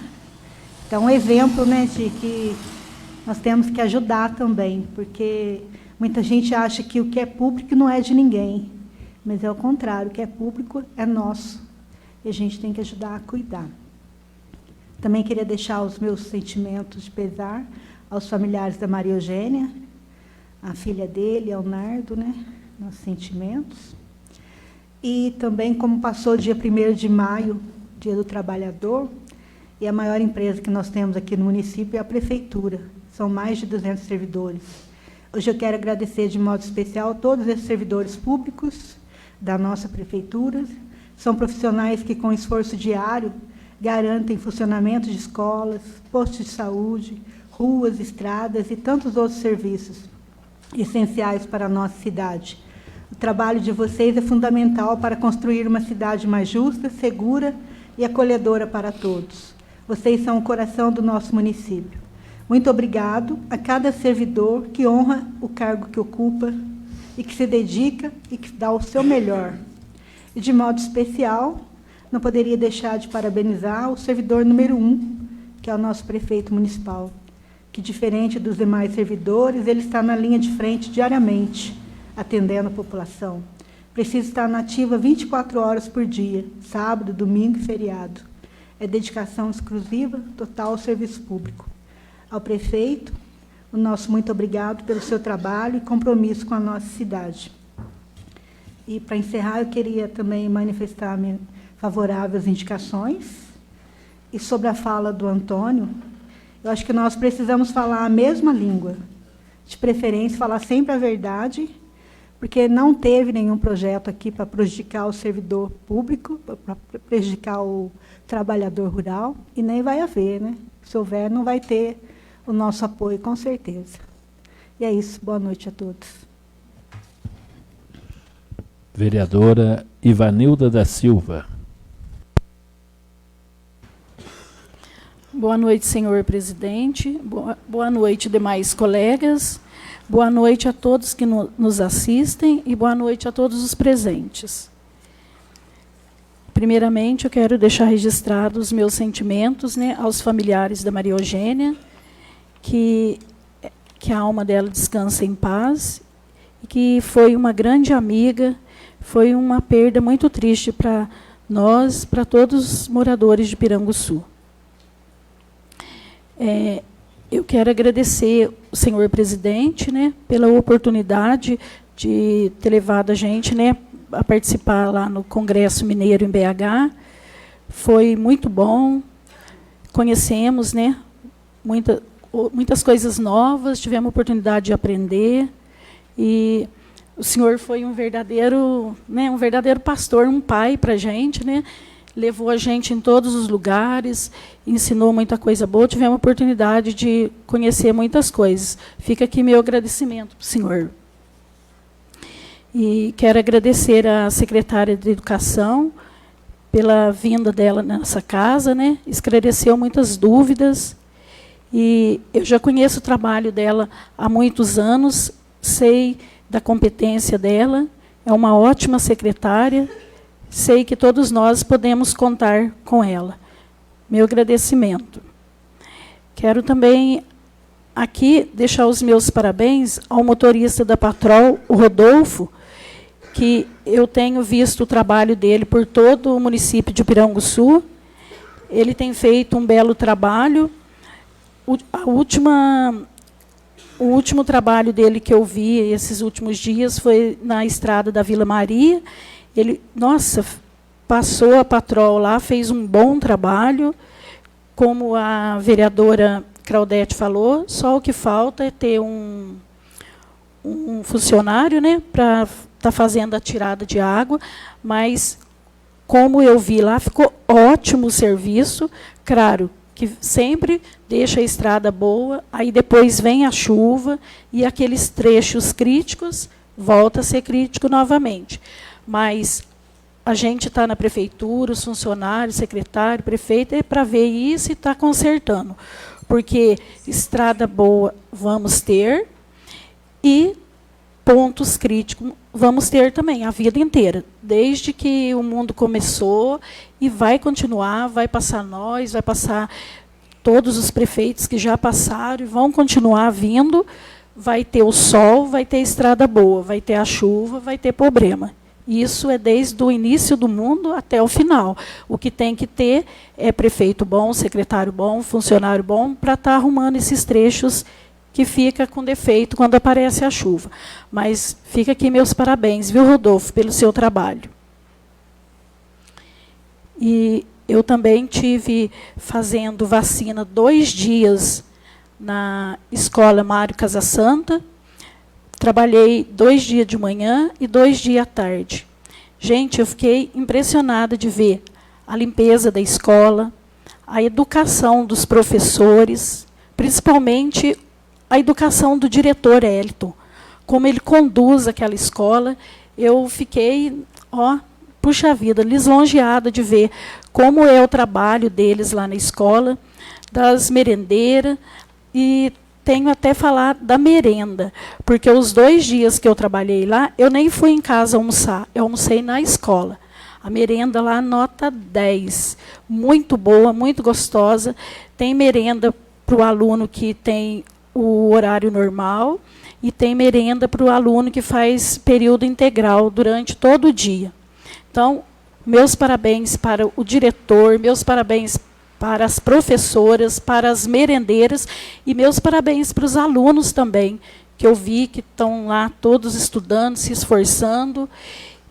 Então, um exemplo, né, de que nós temos que ajudar também, porque muita gente acha que o que é público não é de ninguém, mas é o contrário, o que é público é nosso, e a gente tem que ajudar a cuidar. Também queria deixar os meus sentimentos de pesar aos familiares da Maria Eugênia, a filha dele, Leonardo, né, nossos sentimentos. E também, como passou o dia 1º de maio, Dia do Trabalhador, e a maior empresa que nós temos aqui no município é a Prefeitura, são mais de 200 servidores. Hoje eu quero agradecer de modo especial a todos esses servidores públicos da nossa Prefeitura. São profissionais que, com esforço diário, garantem funcionamento de escolas, postos de saúde, ruas, estradas e tantos outros serviços essenciais para a nossa cidade. O trabalho de vocês é fundamental para construir uma cidade mais justa, segura e acolhedora para todos. Vocês são o coração do nosso município. Muito obrigado a cada servidor que honra o cargo que ocupa e que se dedica e que dá o seu melhor. E, de modo especial, não poderia deixar de parabenizar o servidor número 1, que é o nosso prefeito municipal, que, diferente dos demais servidores, ele está na linha de frente diariamente, atendendo a população. Precisa estar na ativa 24 horas por dia, sábado, domingo e feriado. É dedicação exclusiva, total ao serviço público. Ao prefeito, o nosso muito obrigado pelo seu trabalho e compromisso com a nossa cidade. E, para encerrar, eu queria também manifestar favoráveis indicações. E sobre a fala do Antônio, eu acho que nós precisamos falar a mesma língua, de preferência falar sempre a verdade, porque não teve nenhum projeto aqui para prejudicar o servidor público, para prejudicar o trabalhador rural, e nem vai haver, né? Se houver, não vai ter o nosso apoio, com certeza. E é isso. Boa noite a todos. Vereadora Ivanilda da Silva. Boa noite, senhor presidente. Boa noite, demais colegas. Boa noite a todos que nos assistem e boa noite a todos os presentes. Primeiramente, eu quero deixar registrados os meus sentimentos, né, aos familiares da Maria Eugênia, que a alma dela descansa em paz, e que foi uma grande amiga, foi uma perda muito triste para nós, para todos os moradores de Piranguçu. Eu quero agradecer o senhor presidente, né, pela oportunidade de ter levado a gente, né, a participar lá no Congresso Mineiro em BH. Foi muito bom, conhecemos, né, muitas coisas novas, tivemos a oportunidade de aprender, e o senhor foi um verdadeiro pastor, um pai para a gente, né, levou a gente em todos os lugares, ensinou muita coisa boa, tivemos a oportunidade de conhecer muitas coisas. Fica aqui meu agradecimento para o senhor. E quero agradecer à secretária de Educação pela vinda dela nessa casa, né? Esclareceu muitas dúvidas. E eu já conheço o trabalho dela há muitos anos, sei da competência dela, é uma ótima secretária, sei que todos nós podemos contar com ela. Meu agradecimento. Quero também aqui deixar os meus parabéns ao motorista da Patrol, o Rodolfo, que eu tenho visto o trabalho dele por todo o município de Piranguçu. Ele tem feito um belo trabalho. O último trabalho dele que eu vi esses últimos dias foi na estrada da Vila Maria. Ele, nossa, passou a Patrol lá, fez um bom trabalho. Como a vereadora Claudete falou, só o que falta é ter um funcionário, né, para estar fazendo a tirada de água, mas, como eu vi lá, ficou ótimo o serviço. Claro, que sempre deixa a estrada boa, aí depois vem a chuva, e aqueles trechos críticos, volta a ser crítico novamente. Mas a gente está na prefeitura, os funcionários, secretário, prefeito, é para ver isso e está consertando. Porque estrada boa vamos ter e pontos críticos vamos ter também, a vida inteira. Desde que o mundo começou e vai continuar, vai passar nós, vai passar todos os prefeitos que já passaram e vão continuar vindo. Vai ter o sol, vai ter estrada boa, vai ter a chuva, vai ter problema. Isso é desde o início do mundo até o final. O que tem que ter é prefeito bom, secretário bom, funcionário bom, para estar arrumando esses trechos que fica com defeito quando aparece a chuva. Mas fica aqui meus parabéns, viu, Rodolfo, pelo seu trabalho. E eu também tive fazendo vacina 2 dias na escola Mário Casasanta. Trabalhei 2 dias de manhã e 2 dias à tarde. Gente, eu fiquei impressionada de ver a limpeza da escola, a educação dos professores, principalmente a educação do diretor Elton, como ele conduz aquela escola. Eu fiquei, puxa vida, lisonjeada de ver como é o trabalho deles lá na escola, das merendeiras, e tenho até falar da merenda, porque os 2 dias que eu trabalhei lá, eu nem fui em casa almoçar, eu almocei na escola. A merenda lá, nota 10. Muito boa, muito gostosa. Tem merenda para o aluno que tem o horário normal e tem merenda para o aluno que faz período integral durante todo o dia. Então, meus parabéns para o diretor, meus parabéns para as professoras, para as merendeiras, e meus parabéns para os alunos também, que eu vi que estão lá todos estudando, se esforçando.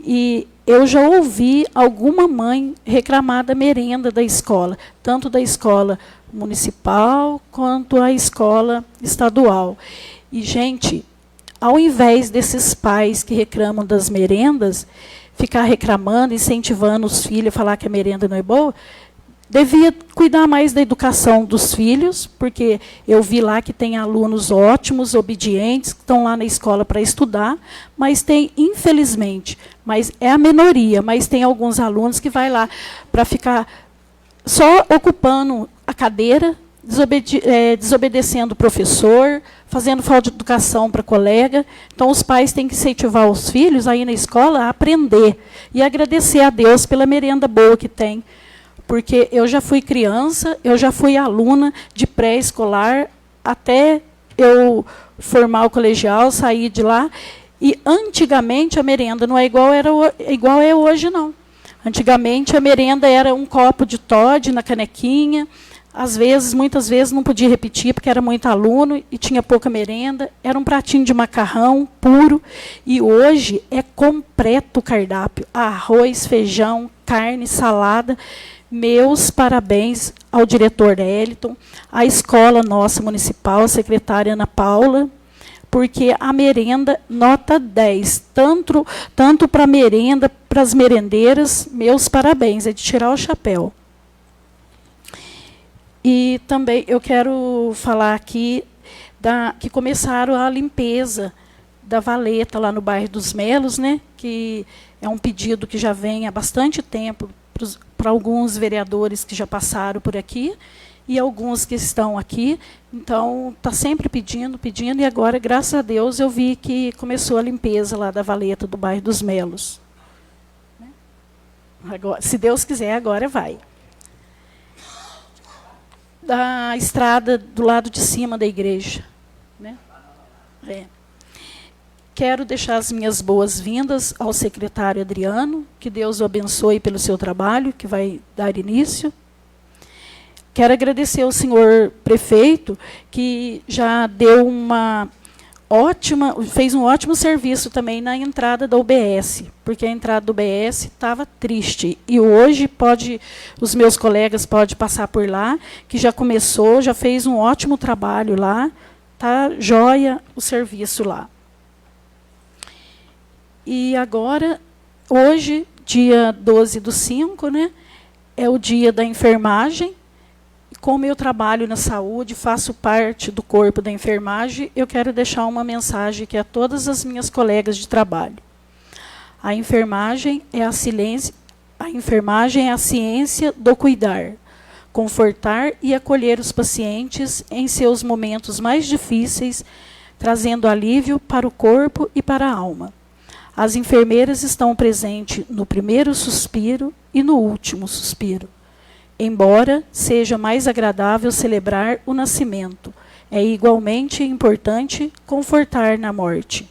E eu já ouvi alguma mãe reclamar da merenda da escola, tanto da escola municipal quanto a escola estadual. E, gente, ao invés desses pais que reclamam das merendas, ficar reclamando, incentivando os filhos a falar que a merenda não é boa, devia cuidar mais da educação dos filhos, porque eu vi lá que tem alunos ótimos, obedientes, que estão lá na escola para estudar, mas tem, infelizmente, mas é a minoria, mas tem alguns alunos que vai lá para ficar só ocupando a cadeira, desobedecendo o professor, fazendo falta de educação para colega. Então, os pais têm que incentivar os filhos aí na escola a aprender e agradecer a Deus pela merenda boa que tem. Porque eu já fui criança, eu já fui aluna de pré-escolar, até eu formar o colegial, sair de lá. E, antigamente, a merenda não é igual é hoje, não. Antigamente, a merenda era um copo de Toddy na canequinha. Às vezes, muitas vezes, não podia repetir, porque era muito aluno e tinha pouca merenda. Era um pratinho de macarrão puro. E hoje é completo o cardápio. Arroz, feijão, carne, salada. Meus parabéns ao diretor Eliton, à escola nossa municipal, a secretária Ana Paula, porque a merenda, nota 10, tanto para a merenda, para as merendeiras, meus parabéns, é de tirar o chapéu. E também eu quero falar aqui que começaram a limpeza da valeta lá no bairro dos Melos, né, que é um pedido que já vem há bastante tempo para alguns vereadores que já passaram por aqui e alguns que estão aqui. Então, está sempre pedindo, e agora, graças a Deus, eu vi que começou a limpeza lá da valeta do bairro dos Melos. Agora, se Deus quiser, agora vai. Da estrada do lado de cima da igreja. Né? Quero deixar as minhas boas-vindas ao secretário Adriano, que Deus o abençoe pelo seu trabalho, que vai dar início. Quero agradecer ao senhor prefeito, que já deu fez um ótimo serviço também na entrada da UBS, porque a entrada da UBS estava triste. E hoje os meus colegas podem passar por lá, que já começou, já fez um ótimo trabalho lá, está jóia o serviço lá. E agora, hoje, dia 12/5, né, é o dia da enfermagem. Como eu trabalho na saúde, faço parte do corpo da enfermagem, eu quero deixar uma mensagem aqui a todas as minhas colegas de trabalho. A enfermagem é a ciência do cuidar, confortar e acolher os pacientes em seus momentos mais difíceis, trazendo alívio para o corpo e para a alma. As enfermeiras estão presentes no primeiro suspiro e no último suspiro. Embora seja mais agradável celebrar o nascimento, é igualmente importante confortar na morte.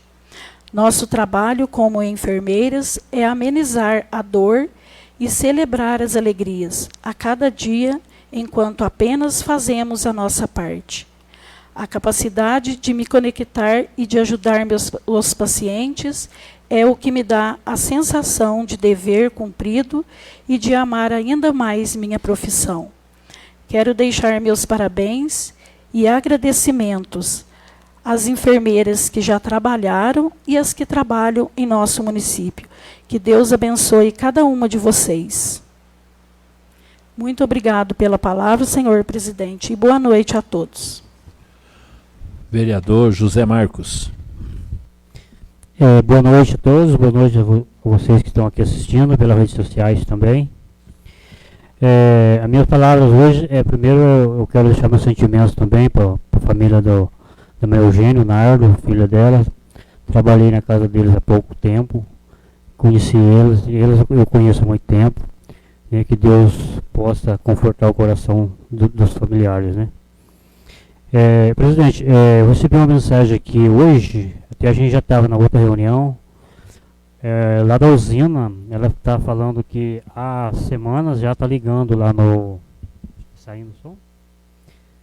Nosso trabalho como enfermeiras é amenizar a dor e celebrar as alegrias a cada dia, enquanto apenas fazemos a nossa parte. A capacidade de me conectar e de ajudar os pacientes é o que me dá a sensação de dever cumprido e de amar ainda mais minha profissão. Quero deixar meus parabéns e agradecimentos às enfermeiras que já trabalharam e às que trabalham em nosso município. Que Deus abençoe cada uma de vocês. Muito obrigado pela palavra, senhor presidente, e boa noite a todos. Vereador José Marcos. Boa noite a todos, boa noite a vocês que estão aqui assistindo pelas redes sociais também. As minhas palavras hoje, primeiro eu quero deixar meus sentimentos também para a família do meu Eugênio, Nardo, filha dela. Trabalhei na casa deles há pouco tempo, conheci eles eu conheço há muito tempo. Que Deus possa confortar o coração dos familiares, né? Presidente, eu recebi uma mensagem aqui hoje, até a gente já estava na outra reunião, lá da usina. Ela está falando que há semanas já está ligando lá no... Saindo o som?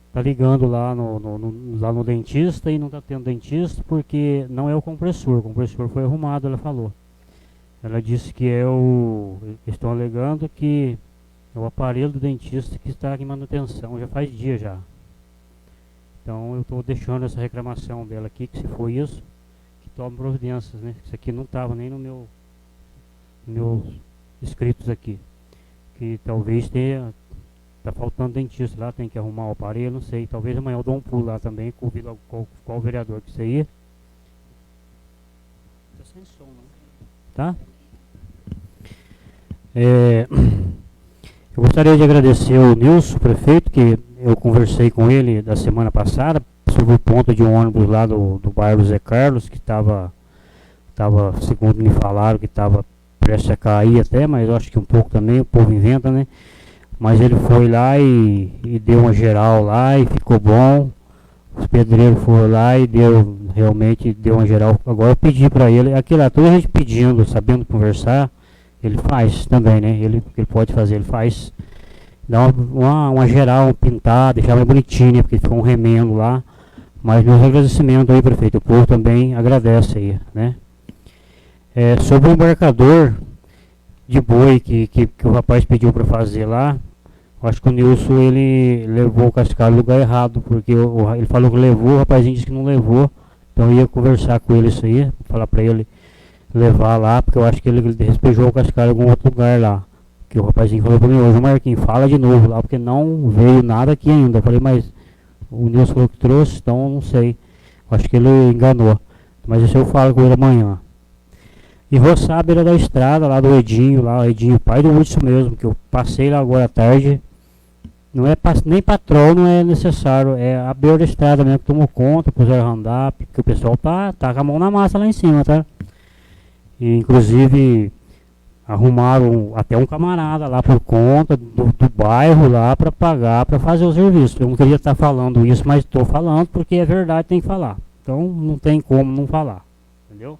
Está ligando lá no dentista e não está tendo dentista porque não é o compressor foi arrumado, ela falou. Ela disse que estão alegando que é o aparelho do dentista que está em manutenção, já faz dia já. Então eu estou deixando essa reclamação dela aqui, que se for isso, que tome providências, né? Isso aqui não estava nem no meus escritos aqui. Que talvez tenha Tá faltando dentista lá, tem que arrumar o aparelho, não sei. Talvez amanhã eu dou um pulo lá também, convido qual vereador que você ia. Tá sem som, não? Tá? Eu gostaria de agradecer ao Nilson, prefeito, que eu conversei com ele da semana passada sobre o ponto de um ônibus lá do bairro Zé Carlos, que estava, segundo me falaram, que estava prestes a cair até, mas eu acho que um pouco também, o povo inventa, né? Mas ele foi lá e deu uma geral lá e ficou bom. Os pedreiros foram lá e realmente deu uma geral. Agora eu pedi para ele, aquilo lá, toda a gente pedindo, sabendo conversar, ele faz também, né? Ele pode fazer, ele faz. Dá uma geral, pintar, deixar mais bonitinho, né? Porque ficou um remendo lá. Mas meus agradecimentos aí, prefeito, o povo também agradece aí, né? Sobre o embarcador de boi que o rapaz pediu para fazer lá, eu acho que o Nilson ele levou o cascalho no lugar errado, porque ele falou que levou, o rapazinho disse que não levou, então eu ia conversar com ele isso aí, falar para ele levar lá, porque eu acho que ele despejou o cascalho em algum outro lugar lá. Que o rapazinho falou para mim hoje, Marquinhos, fala de novo lá, porque não veio nada aqui ainda. Eu falei, mas o Nilson falou que trouxe, então não sei. Eu acho que ele enganou. Mas isso eu falo com ele amanhã. E roçar a beira da estrada lá do Edinho, pai do Hudson mesmo, que eu passei lá agora à tarde. Não é nem patrão, não é necessário, é a beira da estrada mesmo que tomou conta, puseram andar, porque o pessoal tá com a mão na massa lá em cima, tá? E inclusive arrumaram até um camarada lá por conta do bairro lá para pagar, para fazer o serviço. Eu não queria estar falando isso, mas estou falando porque é verdade, tem que falar. Então não tem como não falar, entendeu?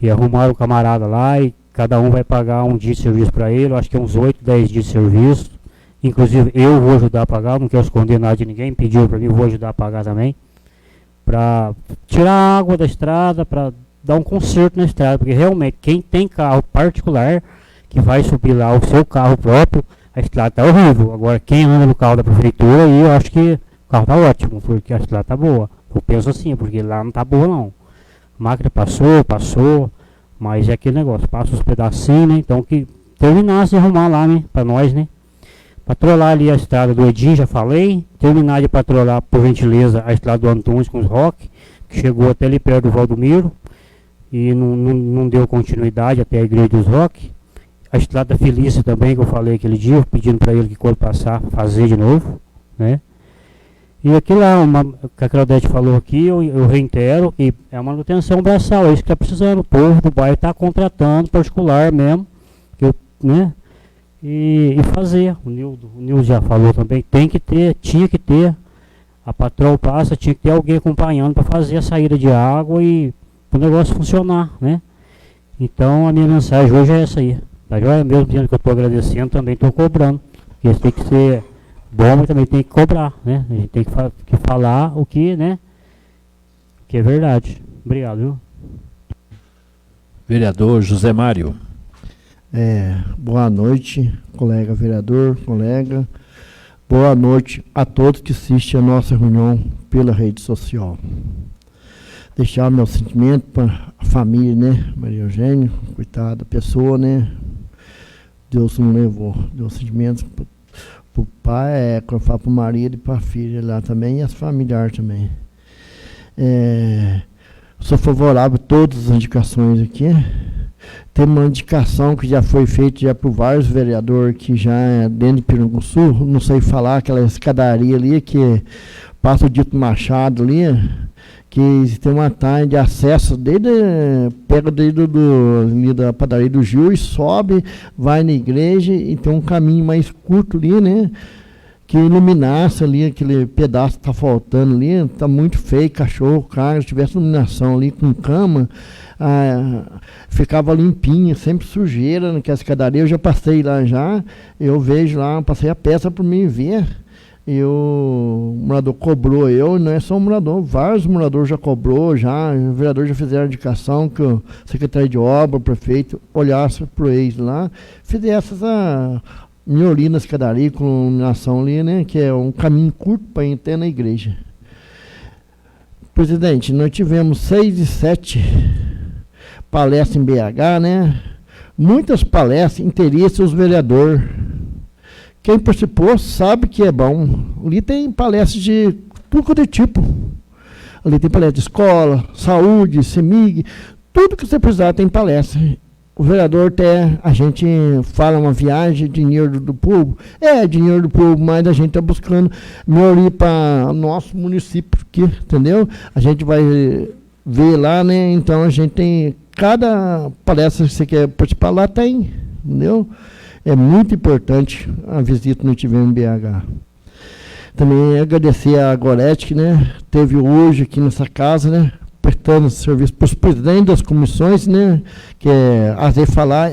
E arrumaram o camarada lá e cada um vai pagar um dia de serviço para ele, eu acho que é uns 8, 10 dias de serviço. Inclusive eu vou ajudar a pagar, não quero esconder nada de ninguém, pediu para mim, eu vou ajudar a pagar também. Para tirar a água da estrada, para dar um conserto na estrada, porque realmente quem tem carro particular, que vai subir lá o seu carro próprio, a estrada está horrível. Agora quem anda no carro da prefeitura, aí eu acho que o carro está ótimo, porque a estrada está boa. Eu penso assim, porque lá não está boa não. A máquina passou, mas é aquele negócio, passa os pedacinhos, né? Então que terminasse de arrumar lá, né? Para nós, né? Patrolar ali a estrada do Edinho, já falei. Terminar de patrolar, por gentileza, a estrada do Antunes com os Roque, que chegou até ali perto do Valdomiro. E não deu continuidade até a igreja dos Roque. A estrada Felícia também, que eu falei aquele dia, pedindo para ele que quando passar, fazer de novo, né? E aquilo lá, que a Claudete falou aqui, eu reitero, que é uma manutenção braçal, é isso que está precisando. O povo do bairro está contratando particular mesmo, né? E fazer. O Nildo já falou também, tinha que ter, a patroa passa, tinha que ter alguém acompanhando para fazer a saída de água e o negócio funcionar, né? Então a minha mensagem hoje é essa aí. Tá joia? Mesmo dizendo que eu estou agradecendo, também estou cobrando. Porque isso tem que ser bom, mas também tem que cobrar, né? A gente tem que falar o que, né? Que é verdade. Obrigado, viu? Vereador José Mário. Boa noite, colega vereador, colega. Boa noite a todos que assistem a nossa reunião pela rede social. Deixar meu sentimento para a família, né? Maria Eugênia, coitada da pessoa, né? Deus não levou. Deu sentimentos para o pai, quando eu falo para o marido e para a filha lá também, e as familiares também. Sou favorável a todas as indicações aqui. Tem uma indicação que já foi feita já por vários vereadores que já é dentro de Piranguçu, não sei falar, aquela escadaria ali que passa o Dito Machado ali, que tem uma taxa de acesso pega desde da padaria do Gil e sobe, vai na igreja e tem um caminho mais curto ali, né? Que iluminasse ali, aquele pedaço que está faltando ali, está muito feio, cachorro, carro, se tivesse iluminação ali com cama, ficava limpinho, sempre sujeira naquela escadaria. Eu já passei lá eu vejo lá, passei a peça para mim ver, e o morador cobrou não é só um morador, vários moradores já cobrou, o vereador já fizeram a indicação que o secretário de obra, o prefeito, olhasse para o ex lá, fizesse essa melhoria na escadaria com iluminação ali, né, que é um caminho curto para entrar na igreja. Presidente, nós tivemos 6 e 7 palestras em BH, né? Muitas palestras interessam os vereadores quem participou sabe que é bom. Ali tem palestras de tudo de tipo. Ali tem palestra de escola, saúde, CEMIG, tudo que você precisar tem palestra. O vereador até, a gente fala uma viagem, dinheiro do povo, dinheiro do povo, mas a gente está buscando melhoria para nosso município aqui, entendeu? A gente vai ver lá, né? Então a gente tem, cada palestra que você quer participar lá tem, entendeu? É muito importante a visita no ITVM BH. Também agradecer a Gorete, né? Teve hoje aqui nessa casa, né? Prestando serviço para os presidentes das comissões, né? Que às vezes falar,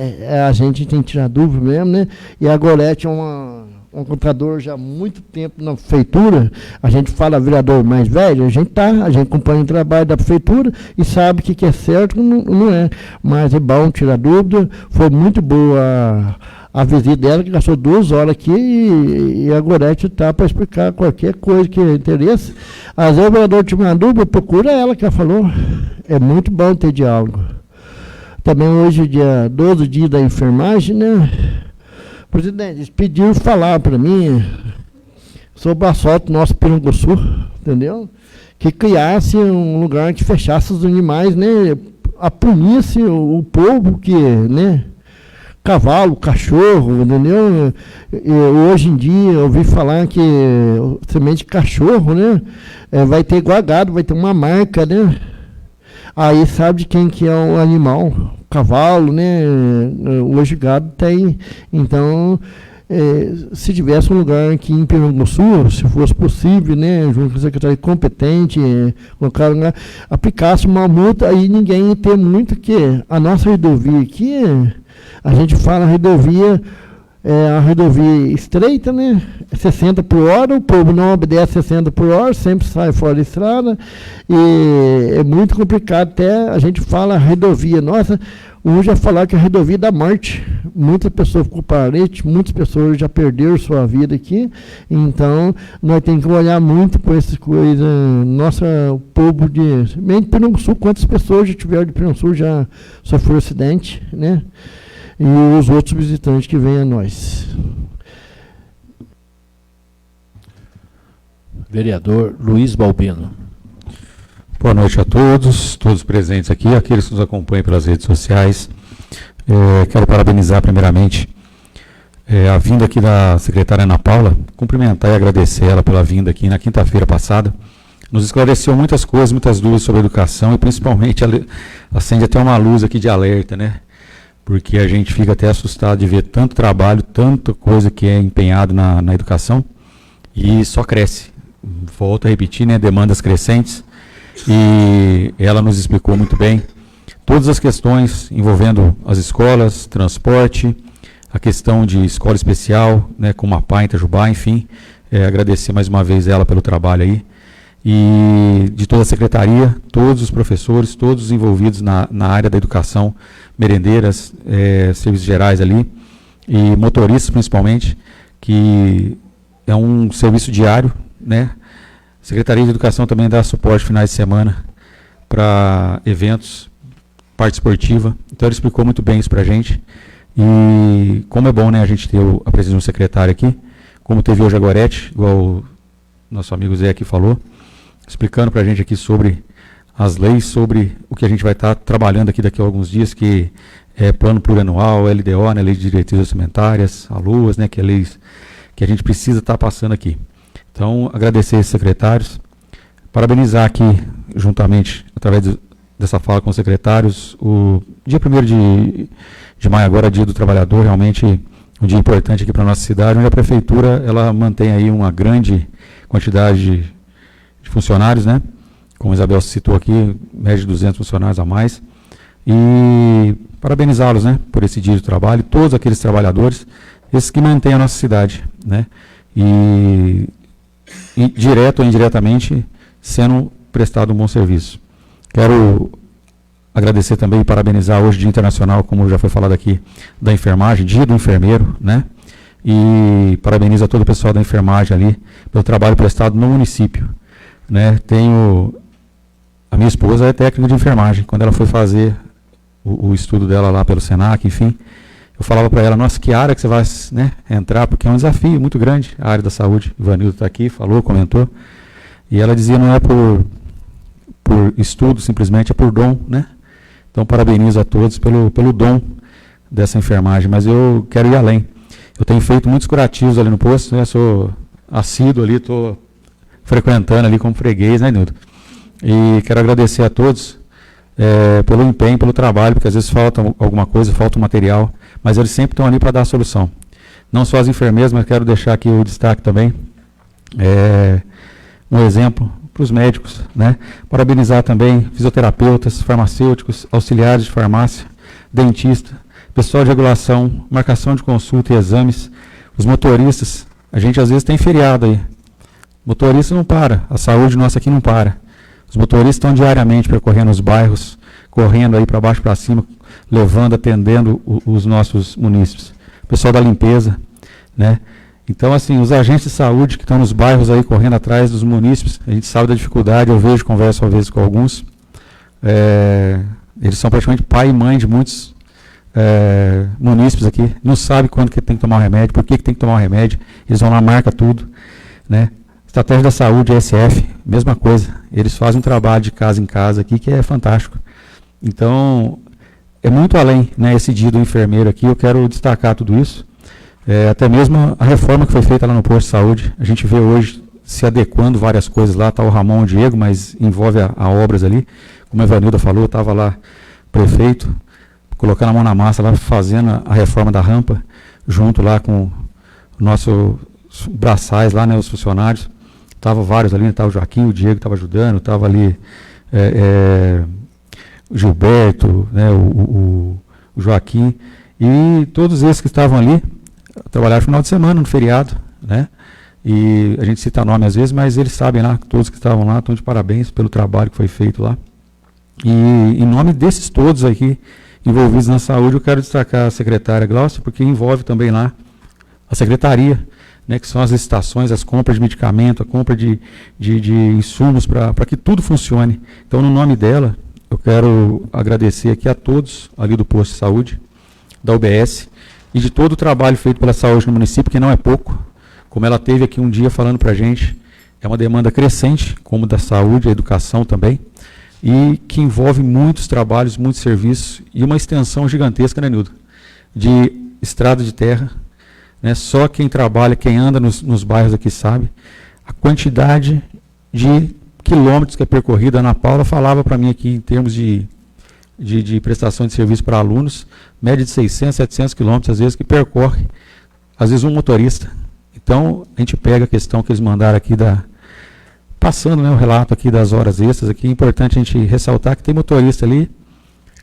a gente tem que tirar dúvida mesmo, né? E a Gorete é um contador já há muito tempo na prefeitura. A gente fala vereador mais velho, a gente acompanha o trabalho da prefeitura e sabe que é certo, não é. Mas é bom tirar dúvida. Foi muito boa a visita dela, que gastou 2 horas aqui, e a Gorete está para explicar qualquer coisa que interesse. Às vezes o vereador tiver uma dúvida, procura ela, que ela falou. É muito bom ter diálogo. Também hoje, dia 12, dia da enfermagem, né? Presidente, eles pediram falar para mim sobre o asfalto nosso Piranguçu, entendeu? Que criasse um lugar que fechasse os animais, né? Punisse o povo que, né? Cavalo, cachorro, entendeu? E hoje em dia eu ouvi falar que semente de cachorro, né? Vai ter igual gado, vai ter uma marca, né? Aí sabe de quem que é o animal, cavalo, né? Hoje gado tem. Então, se tivesse um lugar aqui em Piranguçu, se fosse possível, né? Junto com o secretário competente, aplicasse uma multa, aí ninguém ia ter muito, que a nossa rodovia aqui, a gente fala a rodovia estreita, né? 60 por hora, o povo não obedece 60 por hora, sempre sai fora da estrada, e é muito complicado. Até a gente fala a rodovia nossa, hoje é falar que é a rodovia da morte. Muitas pessoas ficam parentes, muitas pessoas já perderam sua vida aqui, então nós temos que olhar muito para essas coisas. Nossa, o povo mesmo de Piranguçu, quantas pessoas já tiveram de Piranguçu já sofreram acidente, né? E os outros visitantes que vêm a nós. Vereador Luiz Balbino. Boa noite a todos presentes aqui, aqueles que nos acompanham pelas redes sociais. Quero parabenizar primeiramente a vinda aqui da secretária Ana Paula, cumprimentar e agradecer ela pela vinda aqui na quinta-feira passada. Nos esclareceu muitas coisas, muitas dúvidas sobre a educação e principalmente acende até uma luz aqui de alerta, né? Porque a gente fica até assustado de ver tanto trabalho, tanta coisa que é empenhado na educação e só cresce. Volto a repetir, né? Demandas crescentes, e ela nos explicou muito bem todas as questões envolvendo as escolas, transporte, a questão de escola especial, né, como a PA em Itajubá, enfim. Agradecer mais uma vez ela pelo trabalho aí, e de toda a secretaria, todos os professores, todos os envolvidos na área da educação, merendeiras, serviços gerais ali, e motoristas principalmente, que é um serviço diário, né? Secretaria de Educação também dá suporte finais de semana para eventos, parte esportiva. Então ele explicou muito bem isso para a gente. E como é bom, né, a gente ter a presença de um secretário aqui, como teve hoje a Gorete, igual o nosso amigo Zé aqui falou, explicando para a gente aqui sobre as leis, sobre o que a gente vai estar trabalhando aqui daqui a alguns dias, que é plano plurianual, LDO, né, Lei de Diretrizes Orçamentárias, a LUAS, né, que é leis que a gente precisa estar passando aqui. Então, agradecer esses secretários, parabenizar aqui, juntamente, através dessa fala com os secretários, o dia 1º de maio, agora, Dia do Trabalhador, realmente um dia importante aqui para a nossa cidade, onde a Prefeitura ela mantém aí uma grande quantidade de funcionários, né? Como a Isabel citou aqui, média de 200 funcionários a mais. E parabenizá-los, né, por esse dia de trabalho, todos aqueles trabalhadores, esses que mantêm a nossa cidade, né? E direto ou indiretamente, sendo prestado um bom serviço. Quero agradecer também e parabenizar hoje, Dia Internacional, como já foi falado aqui, da enfermagem, Dia do Enfermeiro, né? E parabenizo a todo o pessoal da enfermagem ali, pelo trabalho prestado no município, né? A minha esposa é técnica de enfermagem. Quando ela foi fazer o estudo dela lá pelo Senac, enfim, eu falava para ela, nossa, que área que você vai, né, entrar, porque é um desafio muito grande, a área da saúde. O Ivanildo está aqui, falou, comentou. E ela dizia, não é por estudo, simplesmente é por dom, né? Então, parabenizo a todos pelo dom dessa enfermagem, mas eu quero ir além. Eu tenho feito muitos curativos ali no posto, né? Sou assíduo ali, estou frequentando ali como freguês, né, Nildo? E quero agradecer a todos pelo empenho, pelo trabalho, porque às vezes falta alguma coisa, falta um material, mas eles sempre estão ali para dar a solução. Não só as enfermeiras, mas quero deixar aqui o destaque também, um exemplo para os médicos, né? Parabenizar também fisioterapeutas, farmacêuticos, auxiliares de farmácia, dentista, pessoal de regulação, marcação de consulta e exames, os motoristas. A gente às vezes tem feriado aí. Motorista não para, a saúde nossa aqui não para. Os motoristas estão diariamente percorrendo os bairros, correndo aí para baixo para cima, levando, atendendo os nossos munícipes. Pessoal da limpeza, né? Então, assim, os agentes de saúde que estão nos bairros aí correndo atrás dos munícipes, a gente sabe da dificuldade, eu vejo, converso às vezes com alguns. Eles são praticamente pai e mãe de muitos munícipes aqui, não sabe quando que tem que tomar o remédio, por que tem que tomar o remédio, eles vão lá, marca tudo, né? Estratégia da saúde, ESF, mesma coisa, eles fazem um trabalho de casa em casa aqui que é fantástico. Então, é muito além, né, esse dia do enfermeiro aqui, eu quero destacar tudo isso, até mesmo a reforma que foi feita lá no posto de saúde, a gente vê hoje se adequando várias coisas lá, está o Ramon e o Diego, mas envolve a obras ali, como a Evanilda falou, estava lá prefeito, colocando a mão na massa lá, fazendo a reforma da rampa, junto lá com nossos braçais lá, né, os funcionários, estavam vários ali, estava o Joaquim, o Diego estava ajudando, estava ali o Gilberto, né, o Joaquim, e todos esses que estavam ali, trabalharam no final de semana, no feriado, né, e a gente cita nome às vezes, mas eles sabem lá, todos que estavam lá, estão de parabéns pelo trabalho que foi feito lá. E em nome desses todos aqui, envolvidos na saúde, eu quero destacar a secretária Glaucia, porque envolve também lá a secretaria, né, que são as licitações, as compras de medicamento, a compra de insumos para que tudo funcione. Então, no nome dela, eu quero agradecer aqui a todos ali do posto de saúde, da UBS, e de todo o trabalho feito pela saúde no município, que não é pouco, como ela teve aqui um dia falando para a gente, é uma demanda crescente, como da saúde, a educação também, e que envolve muitos trabalhos, muitos serviços, e uma extensão gigantesca, né, Nildo? De estrada de terra, né? Só quem trabalha, quem anda nos bairros aqui sabe, a quantidade de quilômetros que é percorrida. A Ana Paula falava para mim aqui, em termos de prestação de serviço para alunos, média de 600, 700 quilômetros, às vezes, que percorre, às vezes, um motorista. Então, a gente pega a questão que eles mandaram aqui passando, né, o relato aqui das horas extras, aqui é importante a gente ressaltar que tem motorista ali,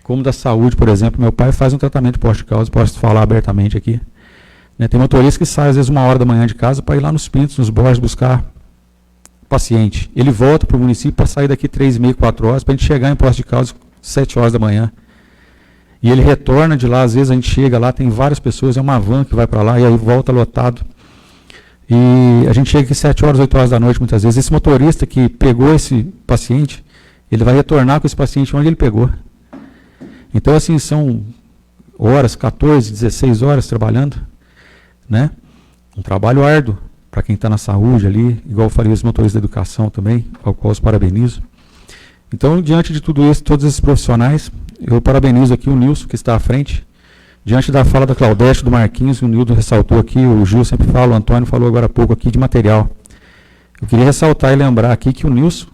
como da saúde, por exemplo, meu pai faz um tratamento de pós-causa, posso falar abertamente aqui, né, tem motorista que sai às vezes 1h da manhã de casa para ir lá nos Pintos, nos Borges, buscar paciente, ele volta para o município para sair daqui 3h30, 4 horas, para a gente chegar em posto de causa 7h da manhã, e ele retorna de lá, às vezes a gente chega lá, tem várias pessoas, é uma van que vai para lá, e aí volta lotado. E a gente chega aqui 7 horas, 8 horas da noite, muitas vezes. Esse motorista que pegou esse paciente, ele vai retornar com esse paciente onde ele pegou. Então, assim, são horas, 14, 16 horas trabalhando, né? Um trabalho árduo para quem está na saúde ali, igual eu falei, os motoristas da educação também, ao qual os parabenizo. Então, diante de tudo isso, todos esses profissionais, eu parabenizo aqui o Nilson, que está à frente. Diante da fala da Claudete, do Marquinhos, o Nildo ressaltou aqui, o Gil sempre fala, o Antônio falou agora há pouco aqui de material. Eu queria ressaltar e lembrar aqui que o Nilson,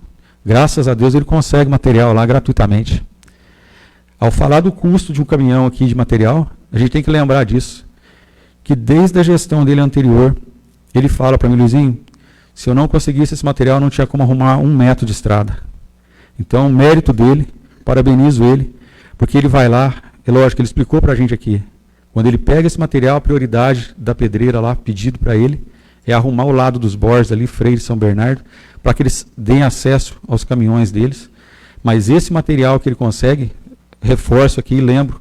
graças a Deus, ele consegue material lá gratuitamente. Ao falar do custo de um caminhão aqui de material, a gente tem que lembrar disso, que desde a gestão dele anterior, ele fala para mim, Luizinho, se eu não conseguisse esse material, não tinha como arrumar 1 metro de estrada. Então, mérito dele, parabenizo ele, porque ele vai lá. É lógico, ele explicou para a gente aqui, quando ele pega esse material, a prioridade da pedreira lá, pedido para ele, é arrumar o lado dos Borges ali, Freire e São Bernardo, para que eles deem acesso aos caminhões deles. Mas esse material que ele consegue, reforço aqui e lembro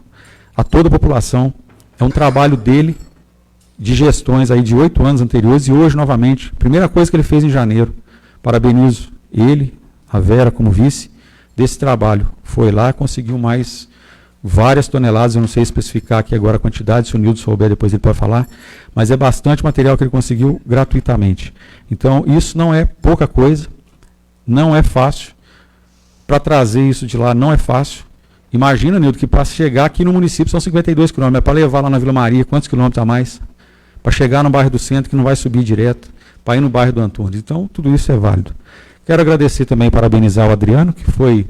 a toda a população, é um trabalho dele, de gestões aí de 8 anos anteriores, e hoje novamente, primeira coisa que ele fez em janeiro, parabenizo ele, a Vera como vice, desse trabalho. Foi lá, conseguiu mais várias toneladas, eu não sei especificar aqui agora a quantidade, se o Nildo souber, depois ele pode falar, mas é bastante material que ele conseguiu gratuitamente. Então, isso não é pouca coisa, não é fácil. Para trazer isso de lá não é fácil. Imagina, Nildo, que para chegar aqui no município são 52 quilômetros, para levar lá na Vila Maria, quantos quilômetros a mais? Para chegar no bairro do Centro, que não vai subir direto, para ir no bairro do Antunes. Então, tudo isso é válido. Quero agradecer também, parabenizar o Adriano, que foi...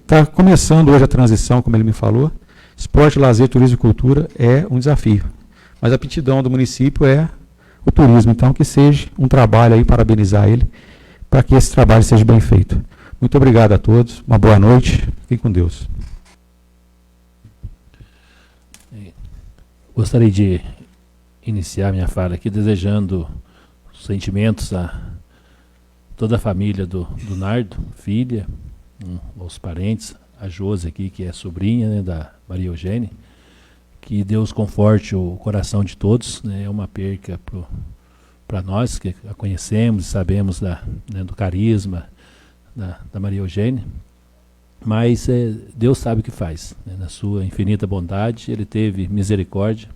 Está começando hoje a transição, como ele me falou. Esporte, lazer, turismo e cultura é um desafio. Mas a aptidão do município é o turismo. Então, que seja um trabalho aí, parabenizar ele, para que esse trabalho seja bem feito. Muito obrigado a todos. Uma boa noite. Fiquem com Deus. Gostaria de iniciar minha fala aqui desejando sentimentos a toda a família do Nardo, filha, aos parentes, a Josi aqui, que é sobrinha, né, da Maria Eugênia, que Deus conforte o coração de todos, né, é uma perca para nós, que a conhecemos e sabemos do carisma da Maria Eugênia, mas Deus sabe o que faz, né, na sua infinita bondade, ele teve misericórdia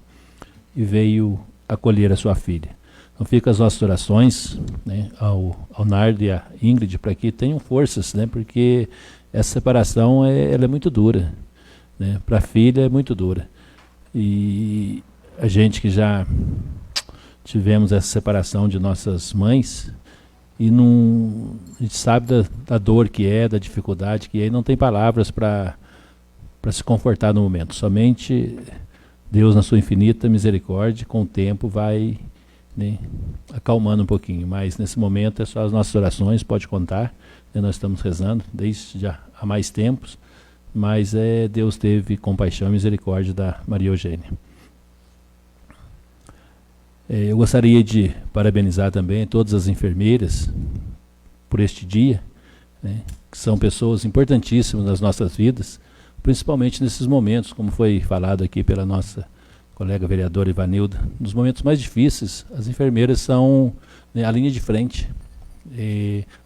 e veio acolher a sua filha. Então fica as nossas orações, né, ao Nardo e à Ingrid para que tenham forças, né, porque essa separação ela é muito dura, né, para a filha é muito dura. E a gente que já tivemos essa separação de nossas mães, e a gente sabe da dor que é, da dificuldade que é, e não tem palavras para se confortar no momento. Somente Deus, na sua infinita misericórdia, com o tempo vai... né, acalmando um pouquinho, mas nesse momento é só as nossas orações, pode contar, né, nós estamos rezando desde já há mais tempos, mas Deus teve compaixão e misericórdia da Maria Eugênia. Eu gostaria de parabenizar também todas as enfermeiras por este dia, né, que são pessoas importantíssimas nas nossas vidas, principalmente nesses momentos, como foi falado aqui pela nossa colega vereadora Ivanilda, nos momentos mais difíceis, as enfermeiras são, né, a linha de frente.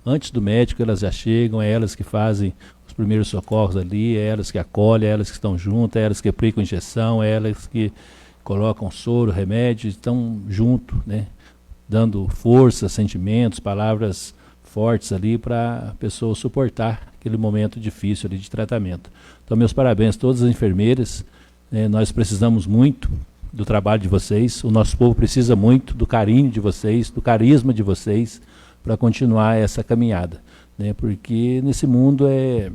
Antes do médico, elas já chegam, é elas que fazem os primeiros socorros ali, é elas que acolhem, é elas que estão juntas, é elas que aplicam injeção, é elas que colocam soro, remédio, estão junto, né, dando força, sentimentos, palavras fortes ali para a pessoa suportar aquele momento difícil ali de tratamento. Então, meus parabéns a todas as enfermeiras. Nós precisamos muito do trabalho de vocês, o nosso povo precisa muito do carinho de vocês, do carisma de vocês, para continuar essa caminhada, né? Porque nesse mundo é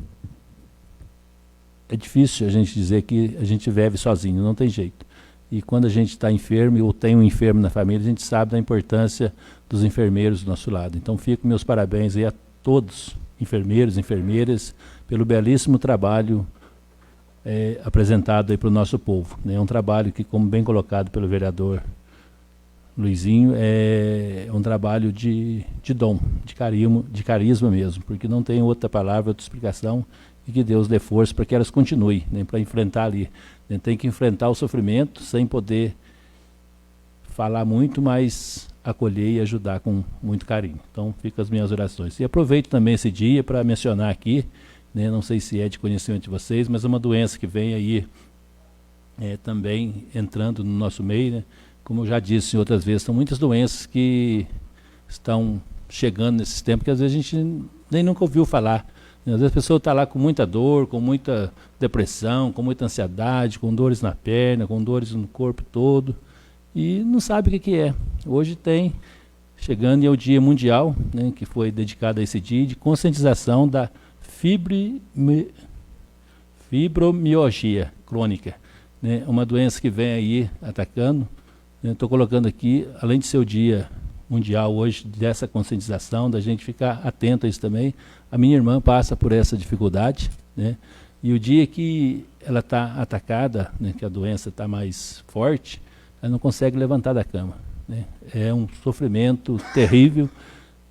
difícil a gente dizer que a gente vive sozinho, não tem jeito. E quando a gente está enfermo ou tem um enfermo na família, a gente sabe da importância dos enfermeiros do nosso lado. Então fico meus parabéns aí a todos, enfermeiros, enfermeiras, pelo belíssimo trabalho apresentado aí para o nosso povo. É um trabalho que, como bem colocado pelo vereador Luizinho, é um trabalho de dom, de carisma mesmo, porque não tem outra palavra, outra explicação, e que Deus dê força para que elas continuem, né, para enfrentar ali. Né, tem que enfrentar o sofrimento sem poder falar muito, mas acolher e ajudar com muito carinho. Então, ficam as minhas orações. E aproveito também esse dia para mencionar aqui, né, não sei se é de conhecimento de vocês, mas é uma doença que vem aí também entrando no nosso meio, né? Como eu já disse em outras vezes, são muitas doenças que estão chegando nesses tempos que às vezes a gente nem nunca ouviu falar. Às vezes a pessoa está lá com muita dor, com muita depressão, com muita ansiedade, com dores na perna, com dores no corpo todo, e não sabe o que é. Hoje tem, chegando é o Dia Mundial, né, que foi dedicado a esse dia, de conscientização da fibromialgia crônica, né, uma doença que vem aí atacando. Estou colocando aqui, além de ser o Dia Mundial hoje, dessa conscientização, da gente ficar atento a isso também. A minha irmã passa por essa dificuldade, né, e o dia que ela está atacada, né, que a doença está mais forte, ela não consegue levantar da cama, né. É um sofrimento terrível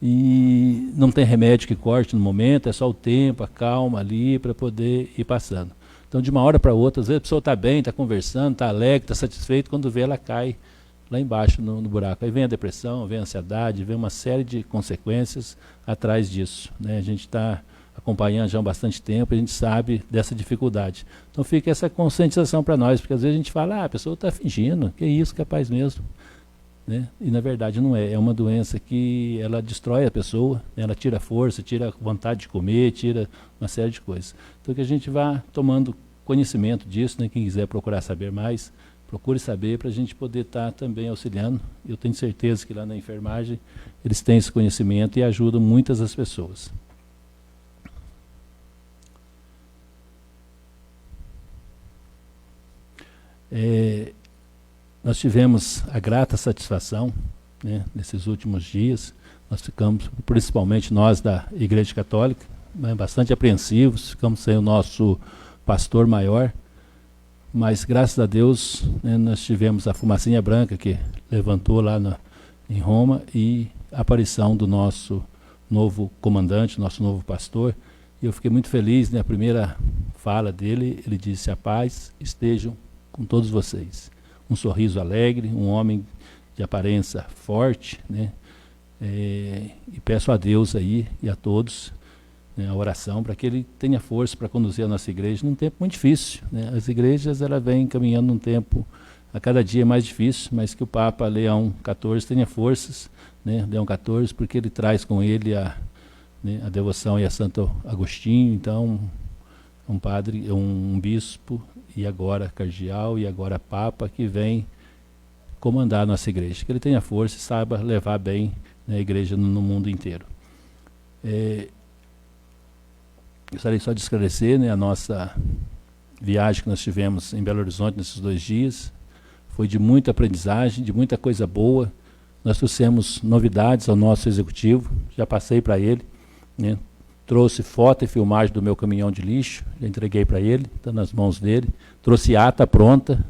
e não tem remédio que corte no momento, é só o tempo, a calma ali para poder ir passando. Então, de uma hora para outra, às vezes a pessoa está bem, está conversando, está alegre, está satisfeito, quando vê ela cai lá embaixo no buraco. Aí vem a depressão, vem a ansiedade, vem uma série de consequências atrás disso, né. A gente está acompanhando já há bastante tempo, a gente sabe dessa dificuldade. Então fica essa conscientização para nós, porque às vezes a gente fala, a pessoa está fingindo, que isso, capaz mesmo. Né? E na verdade não é, é uma doença que ela destrói a pessoa, né? Ela tira a força, tira a vontade de comer, tira uma série de coisas. Então que a gente vá tomando conhecimento disso, né? Quem quiser procurar saber mais, procure saber para a gente poder estar também auxiliando. Eu tenho certeza que lá na enfermagem eles têm esse conhecimento e ajudam muitas das pessoas. Nós tivemos a grata satisfação, né, nesses últimos dias. Nós ficamos, principalmente nós da Igreja Católica, né, bastante apreensivos, ficamos sem o nosso pastor maior, mas graças a Deus, né, nós tivemos a fumacinha branca que levantou lá em Roma e a aparição do nosso novo comandante, nosso novo pastor. E eu fiquei muito feliz, né, a primeira fala dele, ele disse: a paz estejam com todos vocês. Um sorriso alegre, um homem de aparência forte, né? E peço a Deus aí e a todos, né, a oração para que ele tenha força para conduzir a nossa igreja num tempo muito difícil, né? As igrejas ela vem caminhando num tempo a cada dia mais difícil, mas que o Papa Leão XIV tenha forças, né? Leão XIV, porque ele traz com ele né, a devoção e a Santo Agostinho. Então, um padre, um bispo, e agora cardeal, e agora papa, que vem comandar a nossa igreja. Que ele tenha força e saiba levar bem, né, a igreja no mundo inteiro. Gostaria só de esclarecer, né, a nossa viagem que nós tivemos em Belo Horizonte nesses 2 dias. Foi de muita aprendizagem, de muita coisa boa. Nós trouxemos novidades ao nosso executivo, já passei para ele, né? Trouxe foto e filmagem do meu caminhão de lixo, já entreguei para ele, está nas mãos dele. Trouxe ata pronta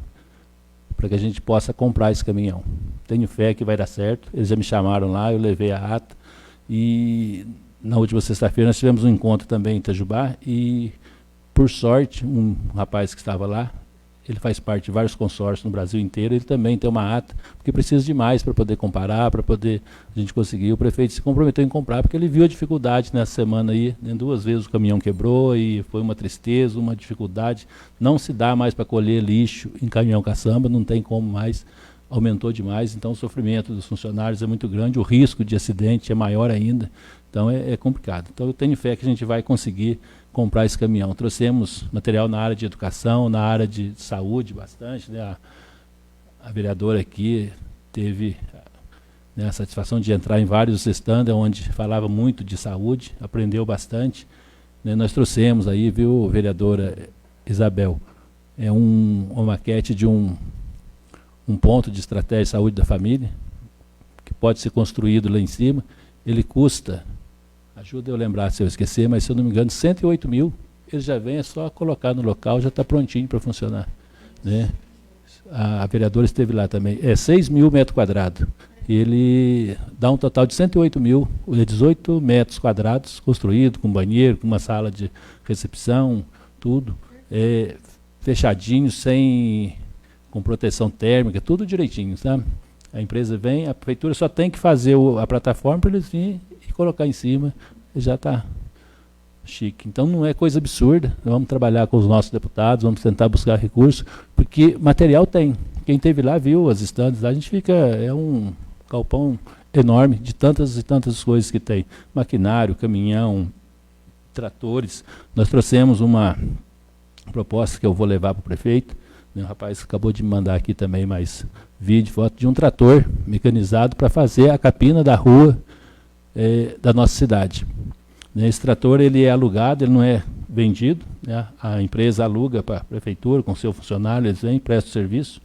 para que a gente possa comprar esse caminhão. Tenho fé que vai dar certo. Eles já me chamaram lá, eu levei a ata. E na última sexta-feira nós tivemos um encontro também em Itajubá e, por sorte, um rapaz que estava lá, ele faz parte de vários consórcios no Brasil inteiro, ele também tem uma ata, porque precisa de mais para poder comparar, para poder a gente conseguir. O prefeito se comprometeu em comprar, porque ele viu a dificuldade nessa semana aí, né? 2 vezes o caminhão quebrou e foi uma tristeza, uma dificuldade. Não se dá mais para colher lixo em caminhão caçamba, não tem como mais, aumentou demais, então o sofrimento dos funcionários é muito grande, o risco de acidente é maior ainda, então é complicado. Então eu tenho fé que a gente vai conseguir comprar esse caminhão. Trouxemos material na área de educação, na área de saúde, bastante, né? A vereadora aqui teve, né, a satisfação de entrar em vários stands onde falava muito de saúde, aprendeu bastante, né? Nós trouxemos aí, viu, vereadora Isabel, uma maquete de um ponto de estratégia de saúde da família, que pode ser construído lá em cima. Ele custa, ajuda eu a lembrar se eu esquecer, mas se eu não me engano, 108 mil. Ele já vem, é só colocar no local, já está prontinho para funcionar, né? A vereadora esteve lá também. 6 mil metros quadrados. Ele dá um total de 108 mil, 18 metros quadrados, construído, com banheiro, com uma sala de recepção, tudo. Fechadinho, com proteção térmica, tudo direitinho, sabe? A empresa vem, a prefeitura só tem que fazer a plataforma para eles virem e colocar em cima, e já está chique. Então não é coisa absurda. Nós vamos trabalhar com os nossos deputados, vamos tentar buscar recursos, porque material tem. Quem esteve lá viu as estandes, a gente fica, é um galpão enorme de tantas e tantas coisas que tem. Maquinário, caminhão, tratores. Nós trouxemos uma proposta que eu vou levar para o prefeito. O rapaz acabou de me mandar aqui também mais vídeo, foto de um trator mecanizado para fazer a capina da rua da nossa cidade. Esse trator ele é alugado, ele não é vendido, né? A empresa aluga para a prefeitura, com seu funcionário, eles vêm, prestam serviço.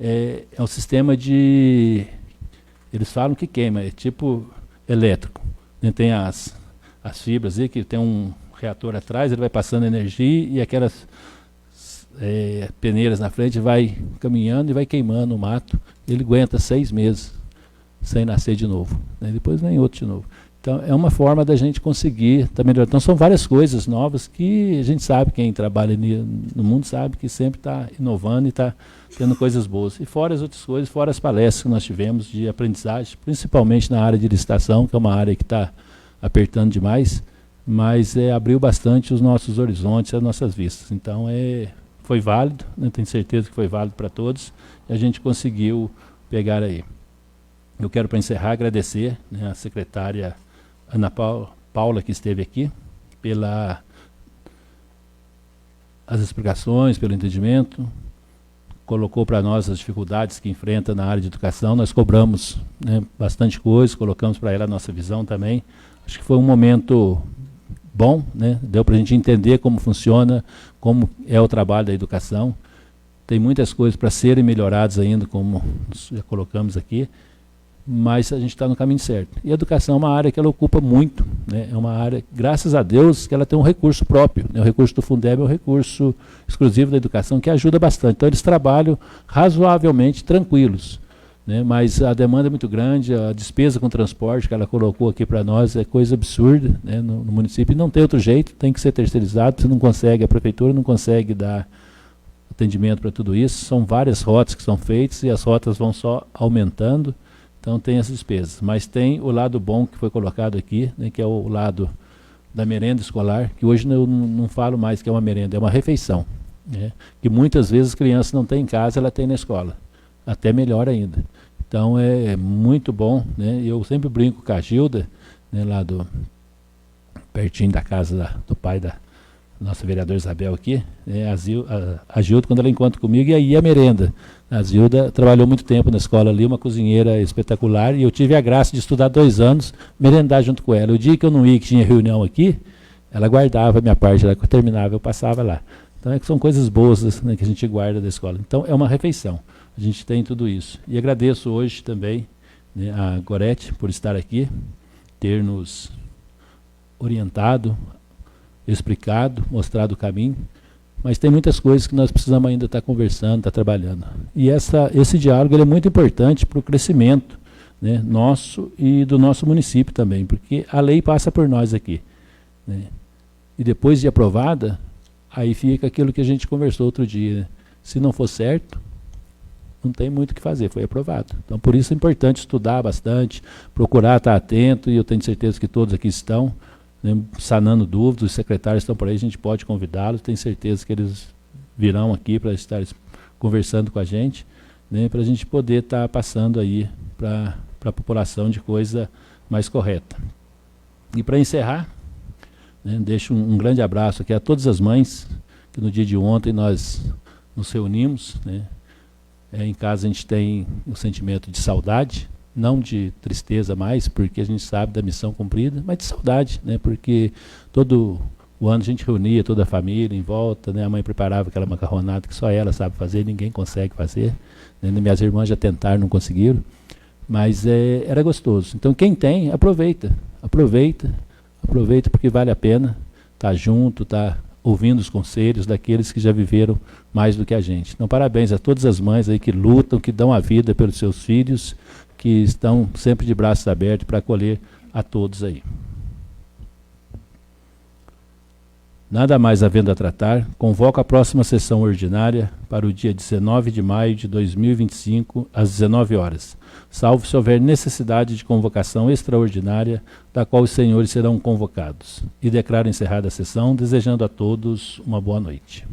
É um sistema de... Eles falam que queima, é tipo elétrico. Tem as fibras aí, que tem um reator atrás, ele vai passando energia e aquelas peneiras na frente vai caminhando e vai queimando o mato. Ele aguenta 6 meses sem nascer de novo, né? Depois vem outro de novo. Então é uma forma da gente conseguir estar melhorando. Então são várias coisas novas que a gente sabe, quem trabalha no mundo sabe que sempre está inovando e está tendo coisas boas. E fora as outras coisas, fora as palestras que nós tivemos de aprendizagem, principalmente na área de licitação, que é uma área que está apertando demais, mas abriu bastante os nossos horizontes, as nossas vistas. Então, foi válido, né, tenho certeza que foi válido para todos, e a gente conseguiu pegar aí. Eu quero, para encerrar, agradecer, né, a secretária Ana Paula, que esteve aqui, pelas explicações, pelo entendimento, colocou para nós as dificuldades que enfrenta na área de educação. Nós cobramos, né, bastante coisa, colocamos para ela a nossa visão também. Acho que foi um momento bom, né? Deu para a gente entender como funciona, como é o trabalho da educação. Tem muitas coisas para serem melhoradas ainda, como já colocamos aqui, mas a gente está no caminho certo. E a educação é uma área que ela ocupa muito, né? É uma área, graças a Deus, que ela tem um recurso próprio, né? O recurso do Fundeb é um recurso exclusivo da educação que ajuda bastante. Então eles trabalham razoavelmente tranquilos, né? Mas a demanda é muito grande, a despesa com transporte que ela colocou aqui para nós é coisa absurda, né? No município, e não tem outro jeito, tem que ser terceirizado, você não consegue, a prefeitura não consegue dar atendimento para tudo isso. São várias rotas que são feitas e as rotas vão só aumentando. Então tem essas despesas, mas tem o lado bom que foi colocado aqui, né, que é o lado da merenda escolar, que hoje eu não falo mais que é uma merenda, é uma refeição, né, que muitas vezes as crianças não têm em casa, ela tem na escola, até melhor ainda. Então é muito bom, né, eu sempre brinco com a Gilda, né, lá pertinho da casa do pai da nossa vereadora Isabel aqui, né, a Gilda, quando ela encontra comigo, e aí a merenda. A Zilda trabalhou muito tempo na escola ali, uma cozinheira espetacular, e eu tive a graça de estudar 2 anos, merendar junto com ela. O dia que eu não ia, que tinha reunião aqui, ela guardava a minha parte, ela terminava, eu passava lá. Então são coisas boas, né, que a gente guarda da escola. Então é uma refeição, a gente tem tudo isso. E agradeço hoje também, né, a Gorete por estar aqui, ter nos orientado, explicado, mostrado o caminho. Mas tem muitas coisas que nós precisamos ainda estar conversando, estar trabalhando. E esse diálogo ele é muito importante para o crescimento, né, nosso e do nosso município também, porque a lei passa por nós aqui, né, e depois de aprovada, aí fica aquilo que a gente conversou outro dia, né, se não for certo, não tem muito o que fazer, foi aprovado. Então por isso é importante estudar bastante, procurar estar atento, e eu tenho certeza que todos aqui estão, né, sanando dúvidas. Os secretários estão por aí, a gente pode convidá-los, tenho certeza que eles virão aqui para estar conversando com a gente, né, para a gente poder estar passando aí para a população de coisa mais correta. E para encerrar, né, deixo um grande abraço aqui a todas as mães, que no dia de ontem nós nos reunimos, né, em casa a gente tem um sentimento de saudade, não de tristeza mais, porque a gente sabe da missão cumprida, mas de saudade, né? Porque todo o ano a gente reunia toda a família em volta, né? A mãe preparava aquela macarronada que só ela sabe fazer, ninguém consegue fazer, né? Minhas irmãs já tentaram, não conseguiram, mas era gostoso. Então quem tem, aproveita, porque vale a pena estar junto, estar ouvindo os conselhos daqueles que já viveram mais do que a gente. Então parabéns a todas as mães aí que lutam, que dão a vida pelos seus filhos, que estão sempre de braços abertos para acolher a todos aí. Nada mais havendo a tratar, convoco a próxima sessão ordinária para o dia 19 de maio de 2025, às 19 horas, salvo se houver necessidade de convocação extraordinária, da qual os senhores serão convocados. E declaro encerrada a sessão, desejando a todos uma boa noite.